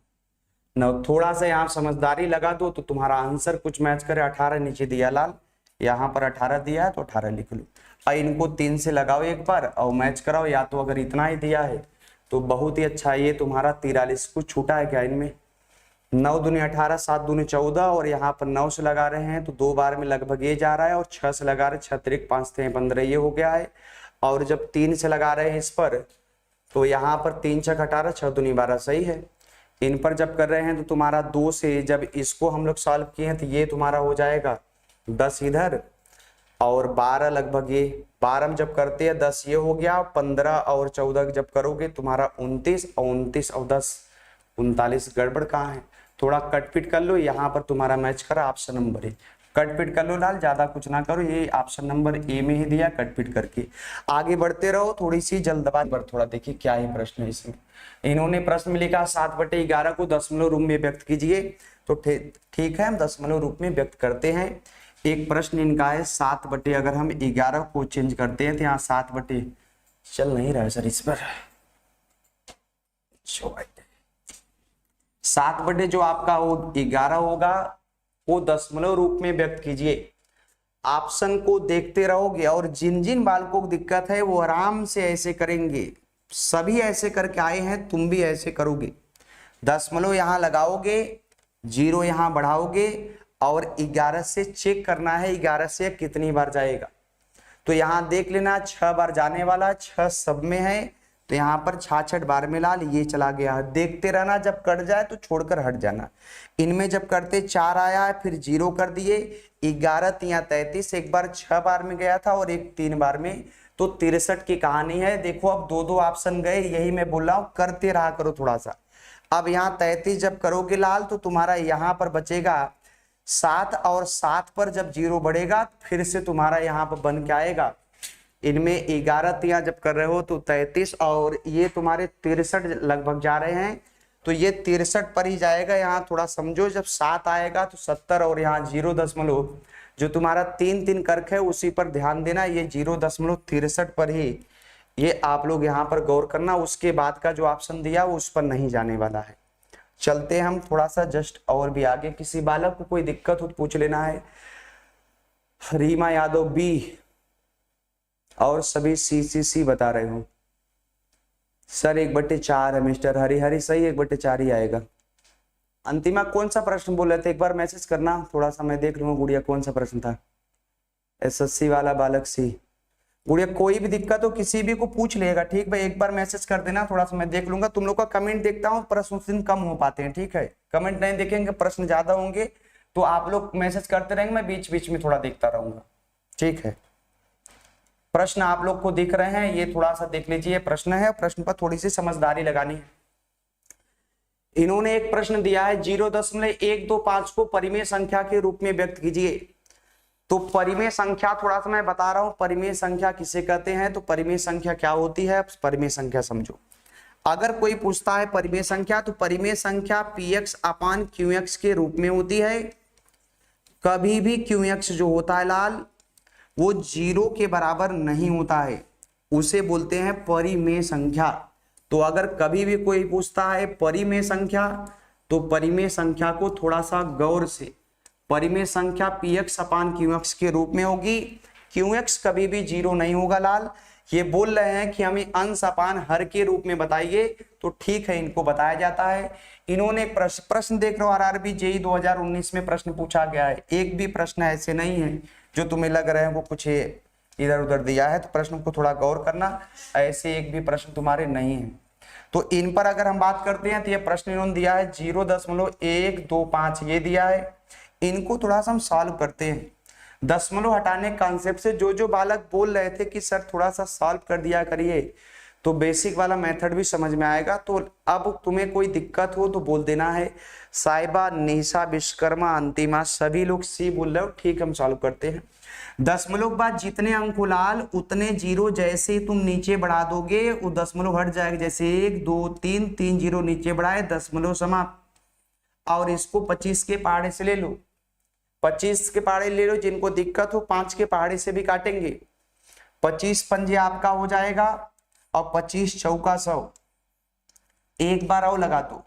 9। थोड़ा सा यहाँ समझदारी लगा दो तो तुम्हारा आंसर कुछ मैच करे। 18 नीचे दिया लाल, यहाँ पर 18 दिया है तो 18 लिख लो, और इनको 3 से लगाओ एक बार और मैच कराओ, या तो अगर इतना ही दिया है तो बहुत ही अच्छा। ये तुम्हारा 43 कुछ छूटा है क्या इनमें, 9 दूनी 18, 7 दूनी 14, और यहाँ पर 9 से लगा रहे हैं तो 2 बार में लगभग ये जा रहा है, और 6 से लगा रहे 6 तिरिक 5 थे 15, ये हो गया है। और जब 3 से लगा रहे हैं इस पर तो यहाँ पर 3 6 18, 6 दूनी 12 सही है। इन पर जब कर रहे हैं तो तुम्हारा 2 से जब इसको हम लोग सॉल्व किए हैं तो ये तुम्हारा हो जाएगा 10 इधर, और 12 लगभग ये 12 में जब करते हैं 10 ये हो गया, 15 और 14 जब करोगे तुम्हारा 29, और 29 और 10 39। गड़बड़ कहाँ है, थोड़ा कटपिट कर लो, यहाँ पर तुम्हारा मैच करा ऑप्शन नंबर ए। कटपिट कर लो लाल, ज्यादा कुछ ना करो, ये ऑप्शन नंबर ए में ही दिया, कटपिट करके आगे बढ़ते रहो। थोड़ी सी जल्दबाजी पर थोड़ा देखिए क्या ही प्रश्न है इसमें। इन्होंने प्रश्न में लिखा 7/11 को दशमलव रूप में व्यक्त कीजिए, तो ठीक है हम दशमलव रूप में व्यक्त करते हैं। एक प्रश्न इनका है 7 अगर हम 11 को चेंज करते हैं तो यहाँ 7 चल नहीं रहा है सर इस पर 7 जो आपका वो 11 होगा वो दशमलव रूप में व्यक्त कीजिए। ऑप्शन को देखते रहोगे, और जिन जिन बालकों को दिक्कत है वो आराम से ऐसे करेंगे। सभी ऐसे करके आए हैं, तुम भी ऐसे करोगे। दशमलव यहाँ लगाओगे, 0 यहाँ बढ़ाओगे, और 11 से चेक करना है 11 से कितनी बार जाएगा। तो यहाँ देख लेना 6 बार जाने वाला, 6 सब में है, तो यहाँ पर 66 बार में लाल ये चला गया। देखते रहना, जब कट जाए तो छोड़कर हट जाना। इनमें जब करते 4 आया है फिर 0 कर दिए, 11 3 33, एक बार 6 बार में गया था और एक 3 बार में, तो 63 की कहानी है। देखो अब 2 ऑप्शन गए, यही मैं बोल रहा हूँ, करते रहा करो थोड़ा सा। अब यहाँ 33 जब करोगे लाल तो तुम्हारा यहाँ पर बचेगा 7, और 7 पर जब 0 बढ़ेगा फिर से तुम्हारा यहाँ पर बन के आएगा। इनमें 11 3 जब कर रहे हो तो 33, और ये तुम्हारे 63 लगभग जा रहे हैं, तो ये 63 पर ही जाएगा। यहाँ थोड़ा समझो, जब 7 आएगा तो 70, और यहाँ 0 जो तुम्हारा 3 3 करके है उसी पर ध्यान देना, ये 0.63 पर ही ये आप लोग यहाँ पर गौर करना। उसके बाद का जो ऑप्शन दिया वो उस पर नहीं जाने वाला है। चलते हम थोड़ा सा जस्ट और भी आगे। किसी बालक को कोई दिक्कत हो तो पूछ लेना है। रीमा यादव बी, और सभी सी बता रहे हो सर। 1/4 है मिस्टर हरी सही, 1/4 ही आएगा। अंतिमा कौन सा प्रश्न बोल रहे थे, एक बार मैसेज करना, थोड़ा सा मैं देख लूंगा गुड़िया कौन सा प्रश्न था। एसएससी वाला बालक सी, गुड़िया कोई भी दिक्कत हो किसी भी को पूछ लेगा, ठीक भाई, एक बार मैसेज कर देना, थोड़ा सा मैं देख लूंगा। तुम लोग का कमेंट देखता हूँ, प्रश्न उस दिन कम हो पाते हैं, ठीक है, कमेंट नहीं देखेंगे, प्रश्न ज्यादा होंगे तो आप लोग मैसेज करते रहेंगे, मैं बीच बीच में थोड़ा देखता रहूंगा, ठीक है। प्रश्न आप लोग को दिख रहे हैं, ये थोड़ा सा देख लीजिए, प्रश्न है, प्रश्न पर थोड़ी सी समझदारी लगानी है। इन्होंने एक प्रश्न दिया है 0.125 को परिमेय संख्या के रूप में व्यक्त कीजिए। तो परिमेय संख्या थोड़ा सा मैं बता रहा हूं, परिमेय संख्या किसे कहते हैं, तो परिमेय संख्या क्या होती है, परिमेय संख्या समझो। अगर कोई पूछता है परिमेय संख्या, तो परिमेय संख्या px अपान qx के रूप में होती है। कभी भी qx जो होता है लाल, वो 0 के बराबर नहीं होता है, उसे बोलते हैं परिमेय संख्या। तो अगर कभी भी कोई पूछता है परिमेय संख्या, तो परिमेय संख्या को थोड़ा सा गौर से, परिमेय संख्या px अपान qx के रूप में होगी। qx कभी भी 0 नहीं होगा लाल। ये बोल रहे हैं कि हमें अंश अपान हर के रूप में बताइए, तो ठीक है, इनको बताया जाता है। इन्होंने प्रश्न देख रहे हो, आरआरबी जेईई 2019 में प्रश्न पूछा गया है, एक भी प्रश्न ऐसे नहीं है जो तुम्हें लग रहे हैं वो कुछ इधर उधर दिया है, तो प्रश्न को थोड़ा गौर करना, ऐसे एक भी प्रश्न तुम्हारे नहीं है। तो इन पर अगर हम बात करते हैं, तो ये प्रश्न इन्होंने दिया है 0.125 ये दिया है। इनको थोड़ा सा हम सॉल्व करते हैं। दशमलव हटाने कॉन्सेप्ट से जो बालक बोल रहे थे कि सर थोड़ा सा सॉल्व कर दिया करिए, तो बेसिक वाला मेथड भी समझ में आएगा। तो अब तुम्हें कोई दिक्कत हो तो बोल देना है। साहिबा, निशा, विश्वकर्मा, अंतिमा, सभी लोग सी बोल रहे हो, ठीक, हम सॉल्व करते हैं। दशमलव के बाद जितने अंक लाल उतने 0 जैसे तुम नीचे बढ़ा दोगे वो दशमलव हट जाएगा। जैसे 1 2 3 3 0 नीचे बढ़ाए, दशमलव समाप्त। और इसको 25 के पहाड़े से ले लो, 25 के पहाड़े ले लो। जिनको दिक्कत हो 5 के पहाड़े से भी काटेंगे। 25 पंजे आपका हो जाएगा और 25 चौका 100। एक बार और लगा दो,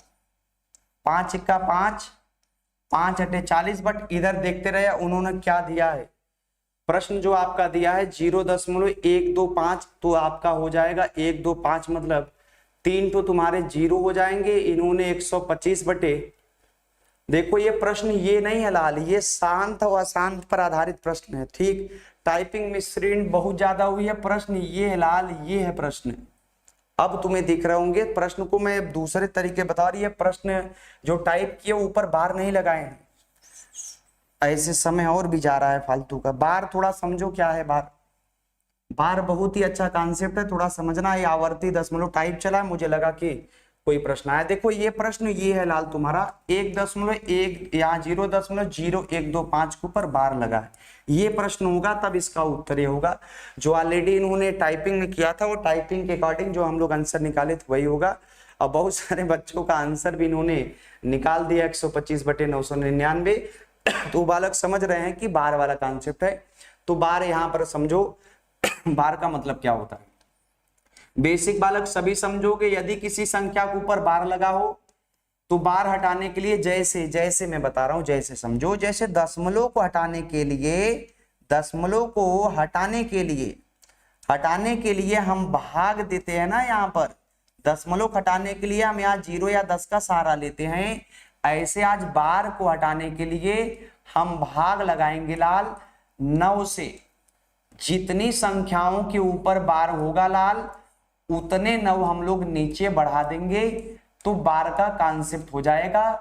5 इक्का 5, 5 अटे 40। बट इधर देखते रहे उन्होंने क्या दिया है। प्रश्न जो आपका दिया है 0.125, तो आपका हो जाएगा 125, मतलब 3 तो तुम्हारे 0 हो जाएंगे। इन्होंने 125 बटे, देखो ये प्रश्न ये नहीं है लाल, ये शांत और अशांत पर आधारित प्रश्न है, ठीक। टाइपिंग मिस्प्रिंट बहुत ज्यादा हुई है। प्रश्न ये है लाल, ये है प्रश्न। अब तुम्हें दिख रहे होंगे, प्रश्न को मैं दूसरे तरीके बता रही है। प्रश्न जो टाइप किए ऊपर बार नहीं लगाए हैं, ऐसे समय और भी जा रहा है फालतू का। बार थोड़ा समझो क्या है बार। बार बहुत ही अच्छा कॉन्सेप्ट है, थोड़ा समझना। ये आवर्ती दशमलव टाइप चला है, मुझे लगा कि कोई प्रश्न आया। देखो ये प्रश्न ये है लाल तुम्हारा 1.1 यहाँ 0.0125 के ऊपर बार लगा है। ये प्रश्न होगा तब इसका उत्तर ये होगा। जो ऑलरेडी इन्होंने टाइपिंग में किया था वो टाइपिंग के अकॉर्डिंग जो हम लोग आंसर निकाले थे वही होगा। और बहुत सारे बच्चों का आंसर भी इन्होंने निकाल दिया 125/999। तो बालक समझ रहे हैं कि बार वाला कॉन्सेप्ट है। तो बार यहाँ पर समझो बार का मतलब क्या होता है। बेसिक बालक सभी समझोगे। यदि किसी संख्या के ऊपर बार लगा हो तो बार हटाने के लिए जैसे जैसे मैं बता रहा हूं जैसे समझो। जैसे दशमलव को हटाने के लिए, दशमलव को हटाने के लिए हम भाग देते हैं ना। यहाँ पर दशमलव हटाने के लिए हम यहाँ 0 या 10 का सहारा लेते हैं। ऐसे आज बार को हटाने के लिए हम भाग लगाएंगे लाल 9 से। जितनी संख्याओं के ऊपर बार होगा लाल उतने 9 हम लोग नीचे बढ़ा देंगे, तो बार का कॉन्सेप्ट हो जाएगा।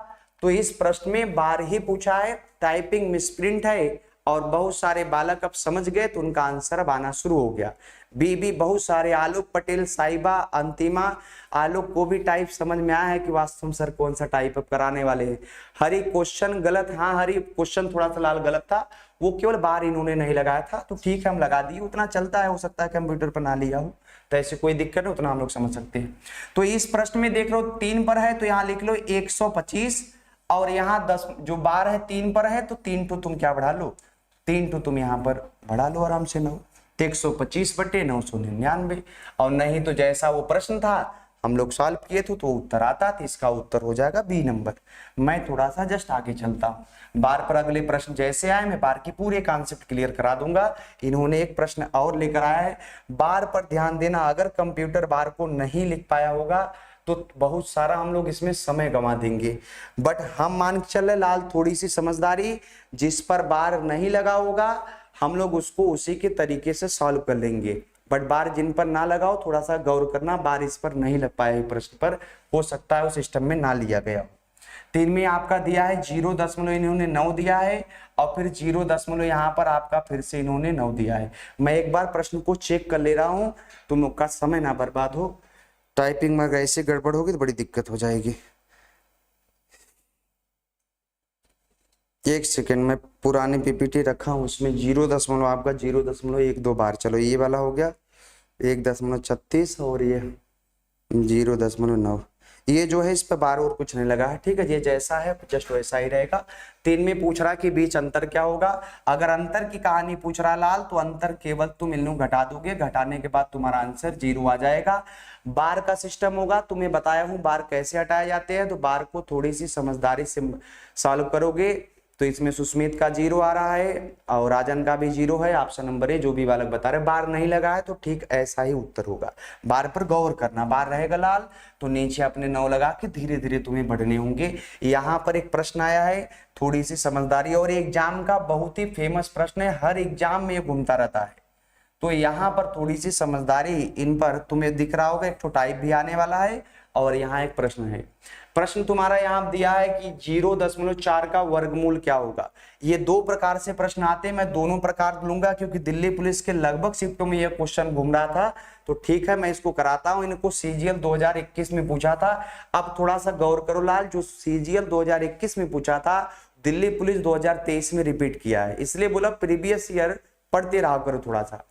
तो इस प्रश्न में बार ही पूछा है, टाइपिंग मिसप्रिंट है और बहुत सारे बालक अब समझ गए तो उनका आंसर अब आना शुरू हो गया। बीबी बहुत सारे, आलोक पटेल, साहिबा, अंतिमा, आलोक को भी टाइप समझ में आया है कि वास्तव में सर कौन सा टाइप अप कराने वाले हैं। हरी क्वेश्चन गलत, हाँ हरी क्वेश्चन थोड़ा सा लाल गलत था, वो केवल बार इन्होंने नहीं लगाया था। तो ठीक है हम लगा दिए, उतना चलता है, हो सकता है कंप्यूटर पर ना लिया हो तो ऐसे कोई दिक्कत है, उतना हम लोग समझ सकते हैं। तो इस प्रश्न में देख लो 3 पर है तो यहाँ लिख लो 125 और यहाँ 10 जो बार है 3 पर है तो 3 तो तुम क्या बढ़ा लो, 3 तो तुम यहाँ पर बढ़ा लो आराम से 9, 125/999। और नहीं तो जैसा वो प्रश्न था हम लोग सॉल्व किए थे तो उत्तर आता, तो इसका उत्तर हो जाएगा बी नंबर। मैं थोड़ा सा जस्ट आगे चलता हूँ। बार पर अगले प्रश्न जैसे आए मैं बार की पूरे कॉन्सेप्ट क्लियर करा दूंगा। इन्होंने एक प्रश्न और लेकर आया है, बार पर ध्यान देना। अगर कंप्यूटर बार को नहीं लिख पाया होगा तो बहुत सारा हम लोग इसमें समय गंवा देंगे। बट हम मान के चल रहे लाल थोड़ी सी समझदारी, जिस पर बार नहीं लगा होगा हम लोग उसको उसी के तरीके से सॉल्व कर लेंगे। बट बार जिन पर ना लगाओ, थोड़ा सा गौर करना, बार इस पर नहीं लग पाए प्रश्न पर, हो सकता है उस सिस्टम में ना लिया गया। 3 में आपका दिया है 0 इन्होंने 9 दिया है, और फिर 0 यहाँ पर आपका फिर से इन्होंने 9 दिया है। मैं एक बार प्रश्न को चेक कर ले रहा हूं, तुम लोग का समय ना बर्बाद हो। टाइपिंग में अगर ऐसे गड़बड़ होगी तो बड़ी दिक्कत हो जाएगी। एक सेकेंड में पुरानी पीपीटी रखा हूं, उसमें 0 आपका 0.12 बार, चलो ये वाला हो गया 1.36 और ये 0.9, ये जो है इस पे बार और कुछ नहीं लगा है, ठीक है। ये जैसा है जस्ट वैसा ही रहेगा। 3 में पूछ रहा है कि बीच अंतर क्या होगा। अगर अंतर की कहानी पूछ रहा लाल, तो अंतर केवल तुम इन लोग घटा दोगे, घटाने के बाद तुम्हारा आंसर 0 आ जाएगा। बार का सिस्टम होगा, तुम्हें बताया हूं बार कैसे हटाए जाते हैं, तो बार को थोड़ी सी समझदारी से सॉल्व करोगे तो इसमें सुस्मित का 0 आ रहा है और राजन का भी 0 है। ऑप्शन नंबर ए जो भी बालक बता रहे, बार नहीं लगा है तो ठीक ऐसा ही उत्तर होगा। बार पर गौर करना, बार रहेगा लाल तो नीचे अपने 9 लगा के धीरे धीरे तुम्हें बढ़ने होंगे। यहाँ पर एक प्रश्न आया है, थोड़ी सी समझदारी, और एग्जाम का बहुत ही फेमस प्रश्न है, हर एग्जाम में ये घूमता रहता है, तो यहाँ पर थोड़ी सी समझदारी इन पर तुम्हें दिख रहा होगा। एक तो टाइप भी आने वाला है, और यहाँ एक प्रश्न है। प्रश्न तुम्हारा यहाँ दिया है कि 0.4 का वर्गमूल क्या होगा। ये 2 प्रकार से प्रश्न आते हैं, मैं दोनों प्रकार लूंगा क्योंकि दिल्ली पुलिस के लगभग शिफ्टों में यह क्वेश्चन घूम रहा था, तो ठीक है मैं इसको कराता हूं। इनको सीजीएल 2021 में पूछा था। अब थोड़ा सा गौर करो लाल, जो सीजीएल 2021 में पूछा था दिल्ली पुलिस 2023 में रिपीट किया है, इसलिए बोला प्रीवियस ईयर पढ़ते रहा करो थोड़ा सा।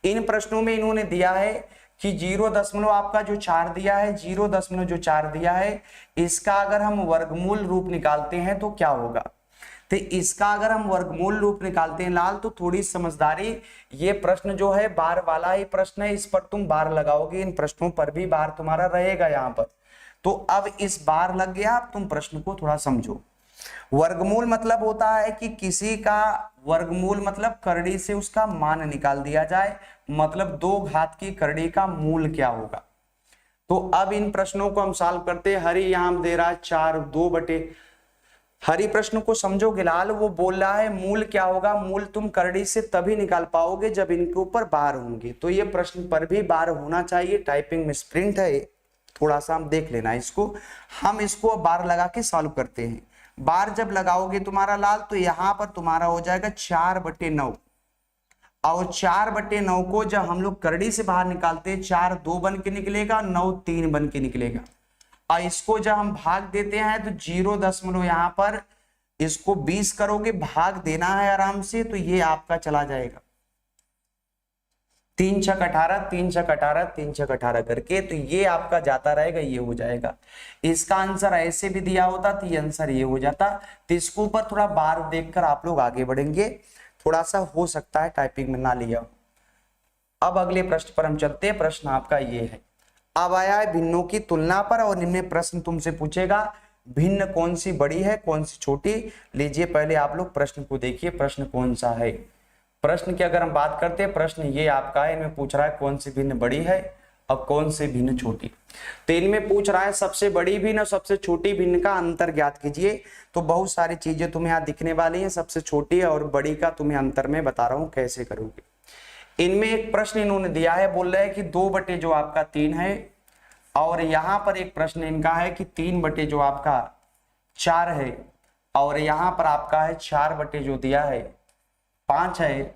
इन प्रश्नों में इन्होंने दिया है कि 0 आपका जो 4 दिया है, 0 जो 4 दिया है, इसका अगर हम वर्गमूल रूप निकालते हैं तो क्या होगा। तो इसका अगर हम वर्गमूल रूप निकालते हैं लाल, तो थोड़ी समझदारी, ये प्रश्न जो है बार वाला ही प्रश्न है, इस पर तुम बार लगाओगे, इन प्रश्नों पर भी बार तुम्हारा रहेगा यहाँ पर। तो अब इस बार लग गया, अब तुम प्रश्न को थोड़ा समझो। वर्गमूल मतलब होता है कि किसी का वर्गमूल मतलब करड़ी से उसका मान निकाल दिया जाए, मतलब 2 घात की करड़ी का मूल क्या होगा। तो अब इन प्रश्नों को हम सॉल्व करते हैं। हरि यहां दे रहा है 4 2 हरि प्रश्न को समझोगे लाल, वो बोल रहा है मूल क्या होगा। मूल तुम करड़ी से तभी निकाल पाओगे जब इनके ऊपर बार होंगे, तो ये प्रश्न पर भी बार होना चाहिए। टाइपिंग में स्प्रिंट है, थोड़ा सा हम देख लेना इसको। हम इसको बार लगा के सॉल्व करते हैं। बार जब लगाओगे तुम्हारा लाल, तो यहां पर तुम्हारा हो जाएगा 4/9, और 4/9 को जब हम लोग करड़ी से बाहर निकालते हैं, 4 2 बन के निकलेगा, 9 3 बन के निकलेगा। और इसको जब हम भाग देते हैं तो 0 यहाँ पर इसको 20 करोगे, भाग देना है आराम से, तो ये आपका चला जाएगा 3 6 18 3 6 18 3 6 18 करके, तो ये आपका जाता रहेगा, ये हो जाएगा। इसका आंसर ऐसे भी दिया होता तो ये आंसर ये हो जाता। तो इसके ऊपर थोड़ा बार देखकर आप लोग आगे बढ़ेंगे, थोड़ा सा हो सकता है टाइपिंग में ना लिया हो। अब अगले प्रश्न पर हम चलते हैं। प्रश्न आपका ये है, अब आया है भिन्नों की तुलना पर, और इनमें प्रश्न तुमसे पूछेगा भिन्न कौन सी बड़ी है कौन सी छोटी। लीजिए पहले आप लोग प्रश्न को देखिए, प्रश्न कौन सा है। प्रश्न की अगर हम बात करते हैं, प्रश्न ये आपका है, इनमें पूछ रहा है कौन सी भिन्न बड़ी है और कौन सी भिन्न छोटी। तो इनमें पूछ रहा है सबसे बड़ी भिन्न और सबसे छोटी भिन्न का अंतर ज्ञात कीजिए। तो बहुत सारी चीजें तुम्हें यहाँ दिखने वाली हैं, सबसे छोटी और बड़ी का तुम्हें अंतर में बता रहा हूं कैसे करोगे। इनमें एक प्रश्न इन्होंने दिया है, बोल रहे हैं कि 2 जो आपका 3 है, और यहां पर एक प्रश्न इनका है कि 3 जो आपका 4 है, और यहां पर आपका है 4 जो दिया है 5 है,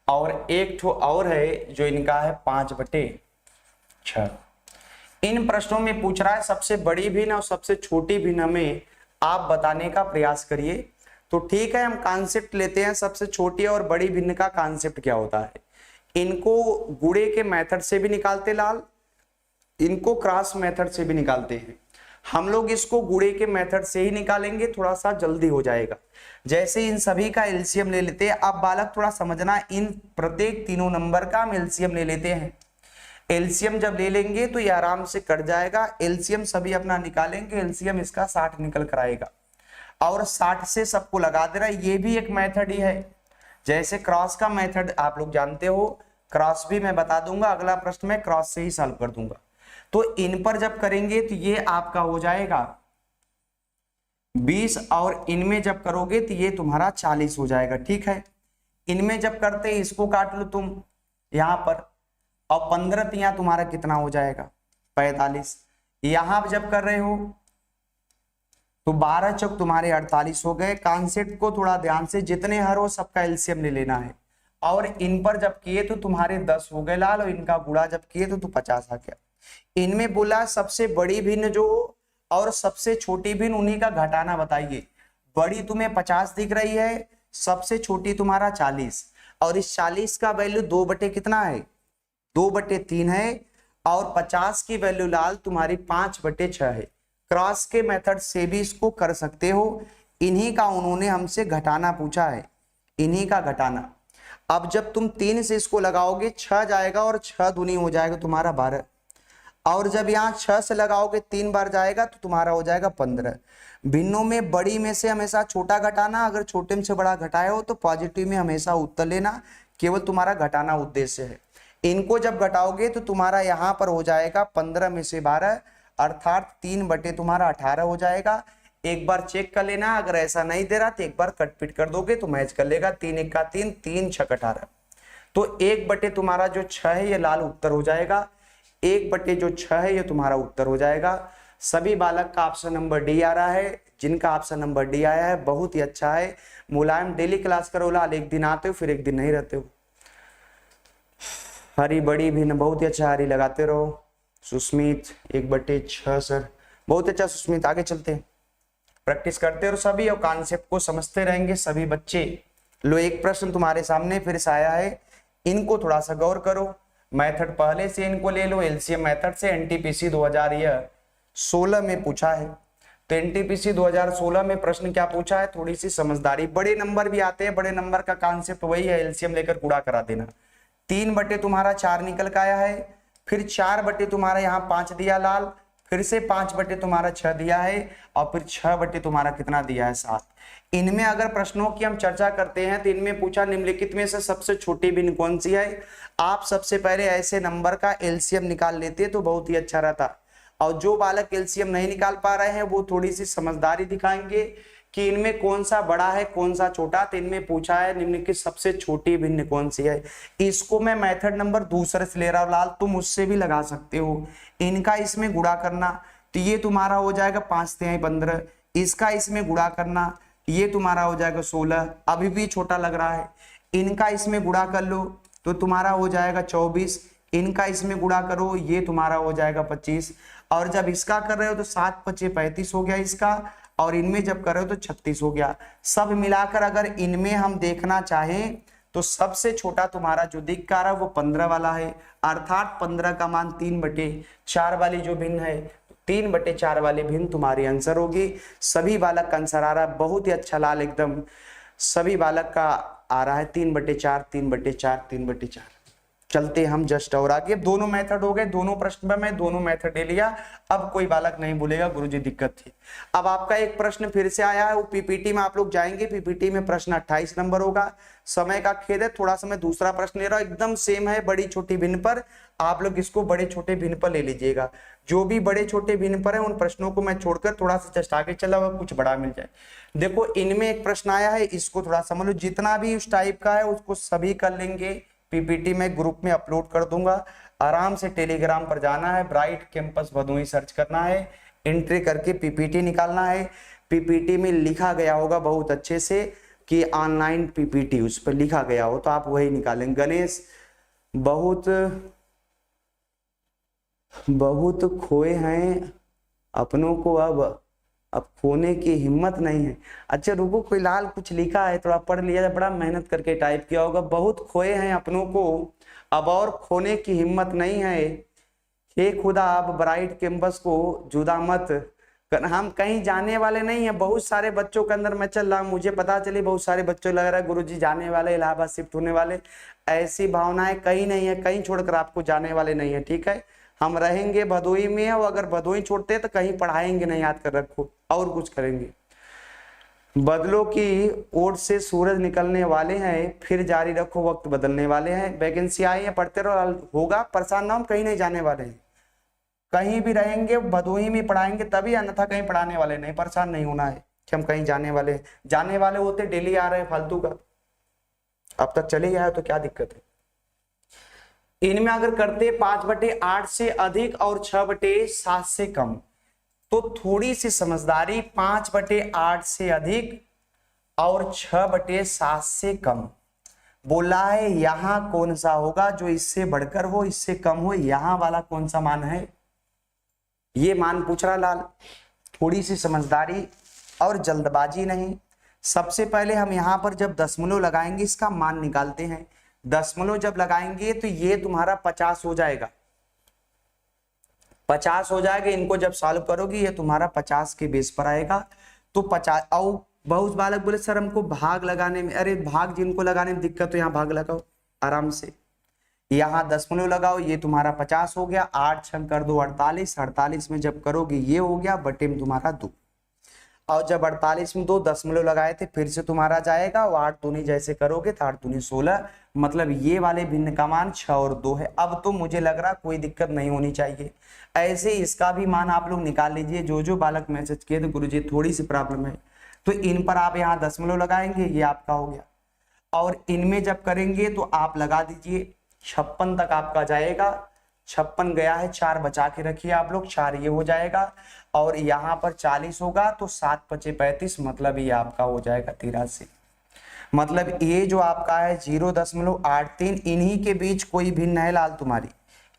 और एक ठो और है जो इनका है 5/6। इन प्रश्नों में पूछ रहा है सबसे बड़ी भिन्न और सबसे छोटी भिन्न में आप बताने का प्रयास करिए। तो ठीक है, हम कॉन्सेप्ट लेते हैं, सबसे छोटी और बड़ी भिन्न का कॉन्सेप्ट क्या होता है। इनको गुणे के मेथड से भी निकालते लाल, इनको क्रॉस मेथड से भी निकालते हैं। हम लोग इसको गुणे के मेथड से ही निकालेंगे, थोड़ा सा जल्दी हो जाएगा। जैसे इन सभी का एलसीएम ले लेते हैं। अब बालक थोड़ा समझना, इन प्रत्येक तीनों नंबर का हम एलसीएम ले लेते हैं। एलसीएम जब ले लेंगे तो ये आराम से कट जाएगा। एलसीएम सभी अपना निकालेंगे, एलसीएम इसका 60 निकल कर आएगा, और 60 से सबको लगा दे रहा है। ये भी एक मेथड ही है, जैसे क्रॉस का मेथड आप लोग जानते हो, क्रॉस भी मैं बता दूंगा, अगला प्रश्न में क्रॉस से ही सॉल्व कर दूंगा। तो इन पर जब करेंगे तो ये आपका हो जाएगा 20, और इनमें जब करोगे तो ये तुम्हारा 40 हो जाएगा। ठीक है, इनमें जब करते हैं इसको काट लो तुम यहाँ पर, और 15 तिया तुम्हारा कितना हो जाएगा 45। यहां जब कर रहे हो तो 12 चौक तुम्हारे 48 हो गए। कॉन्सेप्ट को थोड़ा ध्यान से, जितने हर हो सबका एलसीएम ले लेना है। और इन पर जब किए तो तुम्हारे 10 हो गए लाल, और इनका गुणा जब किए तो 50 आ गया। इनमें बोला सबसे बड़ी भिन्न जो और सबसे छोटी भिन्न, उन्हीं का घटाना बताइए। बड़ी तुम्हें 50 दिख रही है, सबसे छोटी तुम्हारा 40, और इस 40 का वैल्यू 2 बटे कितना है 2/3 है, और 50 की वैल्यू लाल तुम्हारी 5/6 है। क्रॉस के मेथड से भी इसको कर सकते हो। इन्हीं का उन्होंने हमसे घटाना पूछा है, इन्हीं का घटाना। अब जब तुम 3 से इसको लगाओगे 6 जाएगा, और 6 दूनी हो जाएगा तुम्हारा 12, और जब यहाँ 6 से लगाओगे 3 बार जाएगा तो तुम्हारा हो जाएगा 15। भिन्नों में बड़ी में से हमेशा छोटा घटाना, अगर छोटे में से बड़ा घटाया हो तो पॉजिटिव में हमेशा उत्तर लेना, केवल तुम्हारा घटाना उद्देश्य है। इनको जब घटाओगे तो तुम्हारा यहाँ पर हो जाएगा 15 में से 12, अर्थात 3 बटे तुम्हारा 18 हो जाएगा। एक बार चेक कर लेना, अगर ऐसा नहीं दे रहा तो एक बार कट पिट कर दोगे तो मैच कर लेगा। 3 1 का 3, 3 6 18, तो 1 बटे तुम्हारा जो 6 है ये लाल उत्तर हो जाएगा। 1 बटे जो 6 है ये तुम्हारा उत्तर हो जाएगा। सभी बालक का ऑप्शन नंबर डी आ रहा है। जिनका ऑप्शन नंबर डी आया है बहुत ही अच्छा है। मुलायम डेली क्लास करो लाल, एक दिन आते हो फिर एक दिन नहीं रहते हो। हरी बड़ी भी बहुत ही अच्छा, हरी लगाते रहो। सुस्मित 1/6 सर, बहुत अच्छा सुस्मित। आगे चलते हैं, प्रैक्टिस करते रहो सभी, और कॉन्सेप्ट को समझते रहेंगे सभी बच्चे। लो एक प्रश्न तुम्हारे सामने फिर से आया है, इनको थोड़ा सा गौर करो। मेथड पहले से इनको ले लो, एलसीएम मेथड से। एनटीपीसी 2016 में पूछा है, तो एनटीपीसी 2016 में प्रश्न क्या पूछा है, थोड़ी सी समझदारी। बड़े नंबर भी आते हैं, बड़े नंबर का कॉन्सेप्ट वही है, एलसीएम लेकर गुणा करा देना। 3 बटे तुम्हारा 4 निकल के आया है, फिर 4 बटे तुम्हारा यहाँ 5 दिया लाल, फिर से 5 बटे तुम्हारा 6 दिया है, और फिर 6 बटे तुम्हारा कितना दिया है 7। इनमें अगर प्रश्नों की हम चर्चा करते हैं तो इनमें पूछा निम्नलिखित में से सबसे छोटी भिन्न कौन सी है। आप सबसे पहले ऐसे नंबर का एलसीएम निकाल लेते तो बहुत ही अच्छा रहता। और जो बालक एलसीएम नहीं निकाल पा रहे हैं वो थोड़ी सी समझदारी दिखाएंगे कि इनमें कौन सा बड़ा है कौन सा छोटा। तो इनमें पूछा है निम्नलिखित सबसे छोटी भिन्न कौन सी है। इसको मैं मेथड नंबर दूसरे से ले रहा हूं लाल, तुम उससे भी लगा सकते हो। इनका इसमें गुणा करना तो ये तुम्हारा हो जाएगा 5 तिहाई 15, इसका इसमें गुणा करना ये तुम्हारा हो जाएगा 16, अभी भी छोटा लग रहा है। इनका इसमें गुणा कर लो तो तुम्हारा हो जाएगा 24, इनका इसमें गुणा करो ये तुम्हारा हो जाएगा 25, और जब इसका कर रहे हो तो 7 5 35 हो गया इसका, और इनमें जब कर रहे हो तो 36 हो गया। सब मिलाकर अगर इनमें हम देखना चाहें तो सबसे छोटा तुम्हारा जो दिख रहा है वो 15 वाला है, अर्थात 15 का मान 3/4 वाली जो भिन्न है, 3/4 वाली भिन्न तुम्हारी आंसर होगी। सभी बालक का आंसर आ रहा है, बहुत ही अच्छा लाल, एकदम सभी बालक का आ रहा है 3/4 3/4 3/4। चलते हम जस्ट और आगे। दोनों मेथड हो गए, दोनों प्रश्न में मैं दोनों मेथड ले लिया। अब कोई बालक नहीं बोलेगा गुरुजी दिक्कत थी। अब आपका एक प्रश्न फिर से आया है, वो पीपीटी में आप लोग जाएंगे, पीपीटी में प्रश्न 28 नंबर होगा। समय का खेद है, थोड़ा सा मैं दूसरा प्रश्न ले रहा हूँ, एकदम सेम है बड़ी छोटी भिन्न पर। आप लोग इसको बड़े छोटे भिन्न पर ले लीजिएगा। जो भी बड़े छोटे भिन्न पर है उन प्रश्नों को मैं छोड़कर थोड़ा सा जस्ट आगे चला हुआ, कुछ बड़ा मिल जाए। देखो इनमें एक प्रश्न आया है, इसको थोड़ा समझ लो। जितना भी उस टाइप का है उसको सभी कर लेंगे, पीपीटी में ग्रुप में अपलोड कर दूंगा। आराम से टेलीग्राम पर जाना है, ब्राइट कैंपस भदोही सर्च करना है, एंट्री करके पीपीटी निकालना है। पीपीटी में लिखा गया होगा बहुत अच्छे से कि ऑनलाइन पीपीटी, उस पर लिखा गया हो तो आप वही निकालेंगे। गणेश बहुत खोए हैं अपनों को, अब खोने की हिम्मत नहीं है। अच्छा रुको, कोई लाल कुछ लिखा है, थोड़ा पढ़ लिया, बड़ा मेहनत करके टाइप किया होगा। बहुत खोए हैं अपनों को अब और खोने की हिम्मत नहीं है, हे खुदा अब ब्राइट कैंपस को जुदा मत कर। हम कहीं जाने वाले नहीं है, बहुत सारे बच्चों के अंदर मैं चल रहा हूँ, मुझे पता चली बहुत सारे बच्चों लग रहा है गुरुजी जाने वाले, इलाहाबाद शिफ्ट होने वाले। ऐसी भावनाएं कहीं नहीं है, कहीं छोड़कर आपको जाने वाले नहीं है, ठीक है। हम रहेंगे भदोही में, और अगर भदोही छोड़ते तो कहीं पढ़ाएंगे नहीं, याद कर रखो, और कुछ करेंगे। बदलों की ओर से सूरज निकलने वाले हैं, फिर जारी रखो वक्त बदलने वाले हैं। वैकेंसी आई है, पढ़ते रहो, होगा, परेशान ना, हम कहीं नहीं जाने वाले हैं। कहीं भी रहेंगे भदोही में पढ़ाएंगे तभी, अन्यथा कहीं पढ़ाने वाले नहीं। परेशान नहीं होना है कि हम कहीं जाने वाले, जाने वाले होते डेली आ रहे हैं फालतू का। अब तक चले गया है तो क्या दिक्कत है। इनमें अगर करते 5/8 से अधिक और 6/7 से कम, तो थोड़ी सी समझदारी, 5/8 से अधिक और 6/7 से कम बोला है। यहां कौन सा होगा जो इससे बढ़कर हो, इससे कम हो, यहां वाला कौन सा मान है, ये मान पूछ रहा लाल। थोड़ी सी समझदारी और जल्दबाजी नहीं। सबसे पहले हम यहां पर जब दशमलव लगाएंगे इसका मान निकालते हैं। दशमलव जब लगाएंगे तो ये तुम्हारा 50 हो जाएगा, 50 हो जाएगा। इनको जब सॉल्व करोगे ये तुम्हारा 50 के बेस पर आएगा। तो 50, और बहुत बालक बोले सर हमको भाग लगाने में, अरे भाग जिनको लगाने में दिक्कत हो यहाँ भाग लगाओ आराम से, यहाँ दशमलव लगाओ, ये तुम्हारा 50 हो गया। 8 छंग कर दो 48, 48 में जब करोगे ये हो गया बटे में तुम्हारा 2, और जब 48 में 2 दशमलव लगाए थे फिर से तुम्हारा जाएगा, और 8 दूनी जैसे करोगे तो 8 दूनी 16, मतलब ये वाले भिन्न का मान 6 और 2 है। अब तो मुझे लग रहा कोई दिक्कत नहीं होनी चाहिए। ऐसे इसका भी मान आप लोग निकाल लीजिए। जो बालक मैसेज किए थे गुरुजी थोड़ी सी प्रॉब्लम है, तो इन पर आप यहाँ दशमलव लगाएंगे, ये आपका हो गया। और इनमें जब करेंगे तो आप लगा दीजिए 56 तक आपका जाएगा। 56 गया है, 4 बचा के रखिए आप लोग, 4 ये हो जाएगा। और यहाँ पर 40 होगा तो 7 × 5 = 35, मतलब ये आपका हो जाएगा 83। मतलब ये जो आपका है 0.83, इन्हीं के बीच कोई भिन्न है लाल तुम्हारी,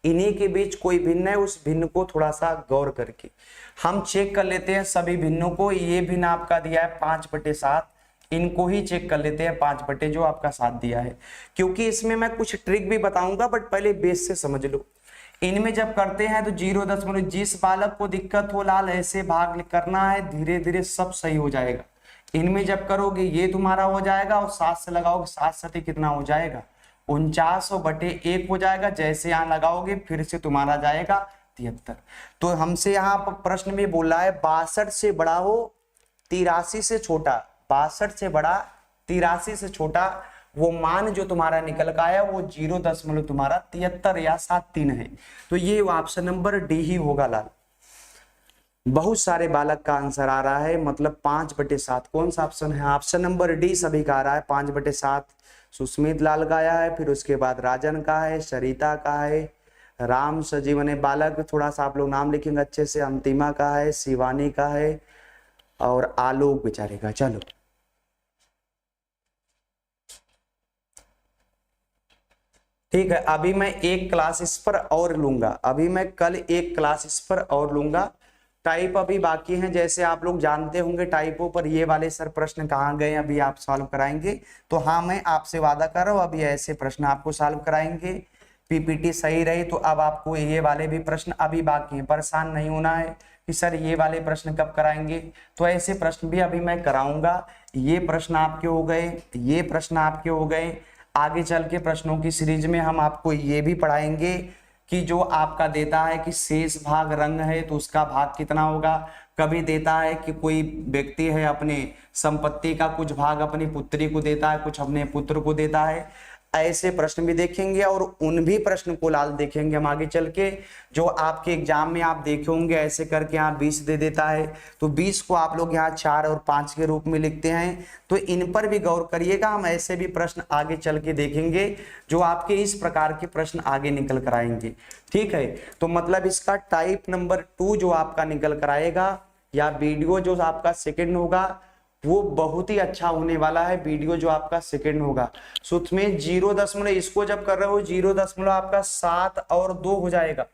इन्हीं के बीच कोई भिन्न है। उस भिन्न को थोड़ा सा गौर करके हम चेक कर लेते हैं सभी भिन्नों को। ये भिन्न आपका दिया है 5/7, इनको ही चेक कर लेते हैं 5 जो आपका 7 दिया है, क्योंकि इसमें मैं कुछ ट्रिक भी बताऊंगा, बट पहले बेस से समझ लो। इनमें जब करते हैं तो 0. जिस बालक को दिक्कत हो लाल ऐसे भाग करना है, धीरे धीरे सब सही हो जाएगा। इनमें जब करोगे ये तुम्हारा हो जाएगा, और 7 से लगाओगे, 7 7 कितना हो जाएगा 49/1 हो जाएगा। जैसे यहाँ लगाओगे फिर से तुम्हारा जाएगा 73। तो हमसे यहाँ पर प्रश्न में बोला है 62 से बड़ा हो 83 से छोटा, 62 से बड़ा 83 से छोटा, वो मान जो तुम्हारा निकल का आया वो 0. तुम्हारा 73 या 73 है। तो ये ऑप्शन नंबर डी ही होगा लाल। बहुत सारे बालक का आंसर आ रहा है, मतलब 5/7 कौन सा ऑप्शन है, ऑप्शन नंबर डी सभी का आ रहा है 5/7। सुस्मित लाल का आया है, फिर उसके बाद राजन का है, सरिता का है, राम सजीवन बालक, थोड़ा सा आप लोग नाम लिखेंगे अच्छे से, अंतिमा का है, शिवानी का है, और आलोक बेचारे का। चलो ठीक है, अभी मैं एक क्लास इस पर और लूंगा, अभी मैं कल एक क्लास इस पर और लूंगा। टाइप अभी बाकी हैं, जैसे आप लोग जानते होंगे टाइपों पर ये वाले सर प्रश्न कहाँ गए अभी आप सॉल्व कराएंगे। तो हाँ मैं आपसे वादा कर रहा हूँ अभी ऐसे प्रश्न आपको सॉल्व कराएंगे। पीपीटी सही रही तो अब आपको ये वाले भी प्रश्न अभी बाकी हैं, परेशान नहीं होना है कि सर ये वाले प्रश्न कब कराएंगे। तो ऐसे प्रश्न भी अभी मैं कराऊंगा। ये प्रश्न आपके हो गए, ये प्रश्न आपके हो गए। आगे चल के प्रश्नों की सीरीज में हम आपको ये भी पढ़ाएंगे कि जो आपका देता है कि शेष भाग रंग है तो उसका भाग कितना होगा। कभी देता है कि कोई व्यक्ति है अपने संपत्ति का कुछ भाग अपनी पुत्री को देता है, कुछ अपने पुत्र को देता है, ऐसे प्रश्न भी देखेंगे। और उन भी प्रश्न को लाल देखेंगे हम आगे चल के, जो आपके एग्जाम में आप देखे होंगे ऐसे करके यहाँ 20 दे देता है तो 20 को आप लोग यहाँ 4 और 5 के रूप में लिखते हैं। तो इन पर भी गौर करिएगा, हम ऐसे भी प्रश्न आगे चल के देखेंगे जो आपके इस प्रकार के प्रश्न आगे निकल कर आएंगे। ठीक है, तो मतलब इसका टाइप नंबर 2 जो आपका निकल कर आएगा, या वीडियो जो आपका सेकेंड होगा वो बहुत ही अच्छा होने वाला है। वीडियो जो आपका सेकंड होगा सो उसमें 0. इसको जब कर रहे हो 0. आपका 7 और 2 हो जाएगा,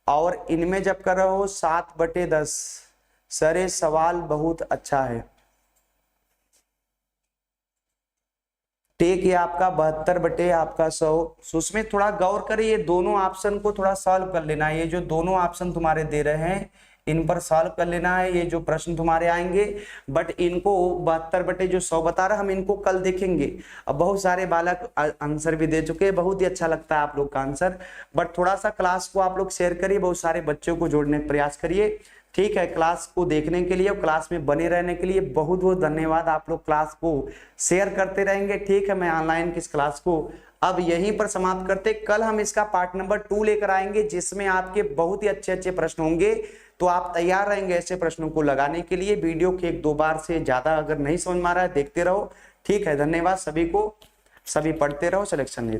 और इनमें जब कर रहे हो 7/10। सर ये सवाल बहुत अच्छा है। टेक ये आपका 72 आपका 100। उसमें थोड़ा गौर करिए, दोनों ऑप्शन को थोड़ा सॉल्व कर लेना है। ये जो दोनों ऑप्शन तुम्हारे दे रहे हैं इन पर सॉल्व कर लेना है, ये जो प्रश्न तुम्हारे आएंगे। बट इनको 72/100 बता रहा, हम इनको कल देखेंगे। अब बहुत सारे बालक आंसर भी दे चुके हैं, बहुत ही अच्छा लगता है आप लोग का आंसर। बट थोड़ा सा क्लास को आप लोग शेयर करिए, बहुत सारे बच्चों को जोड़ने का प्रयास करिए। ठीक है, क्लास को देखने के लिए और क्लास में बने रहने के लिए बहुत बहुत धन्यवाद। आप लोग क्लास को शेयर करते रहेंगे। ठीक है, मैं ऑनलाइन किस क्लास को अब यहीं पर समाप्त करते। कल हम इसका पार्ट नंबर 2 लेकर आएंगे, जिसमें आपके बहुत ही अच्छे अच्छे प्रश्न होंगे। तो आप तैयार रहेंगे ऐसे प्रश्नों को लगाने के लिए। वीडियो के 1-2 बार से ज्यादा अगर नहीं समझ में आ रहा है देखते रहो। ठीक है, धन्यवाद सभी को। सभी पढ़ते रहो, सिलेक्शन लेते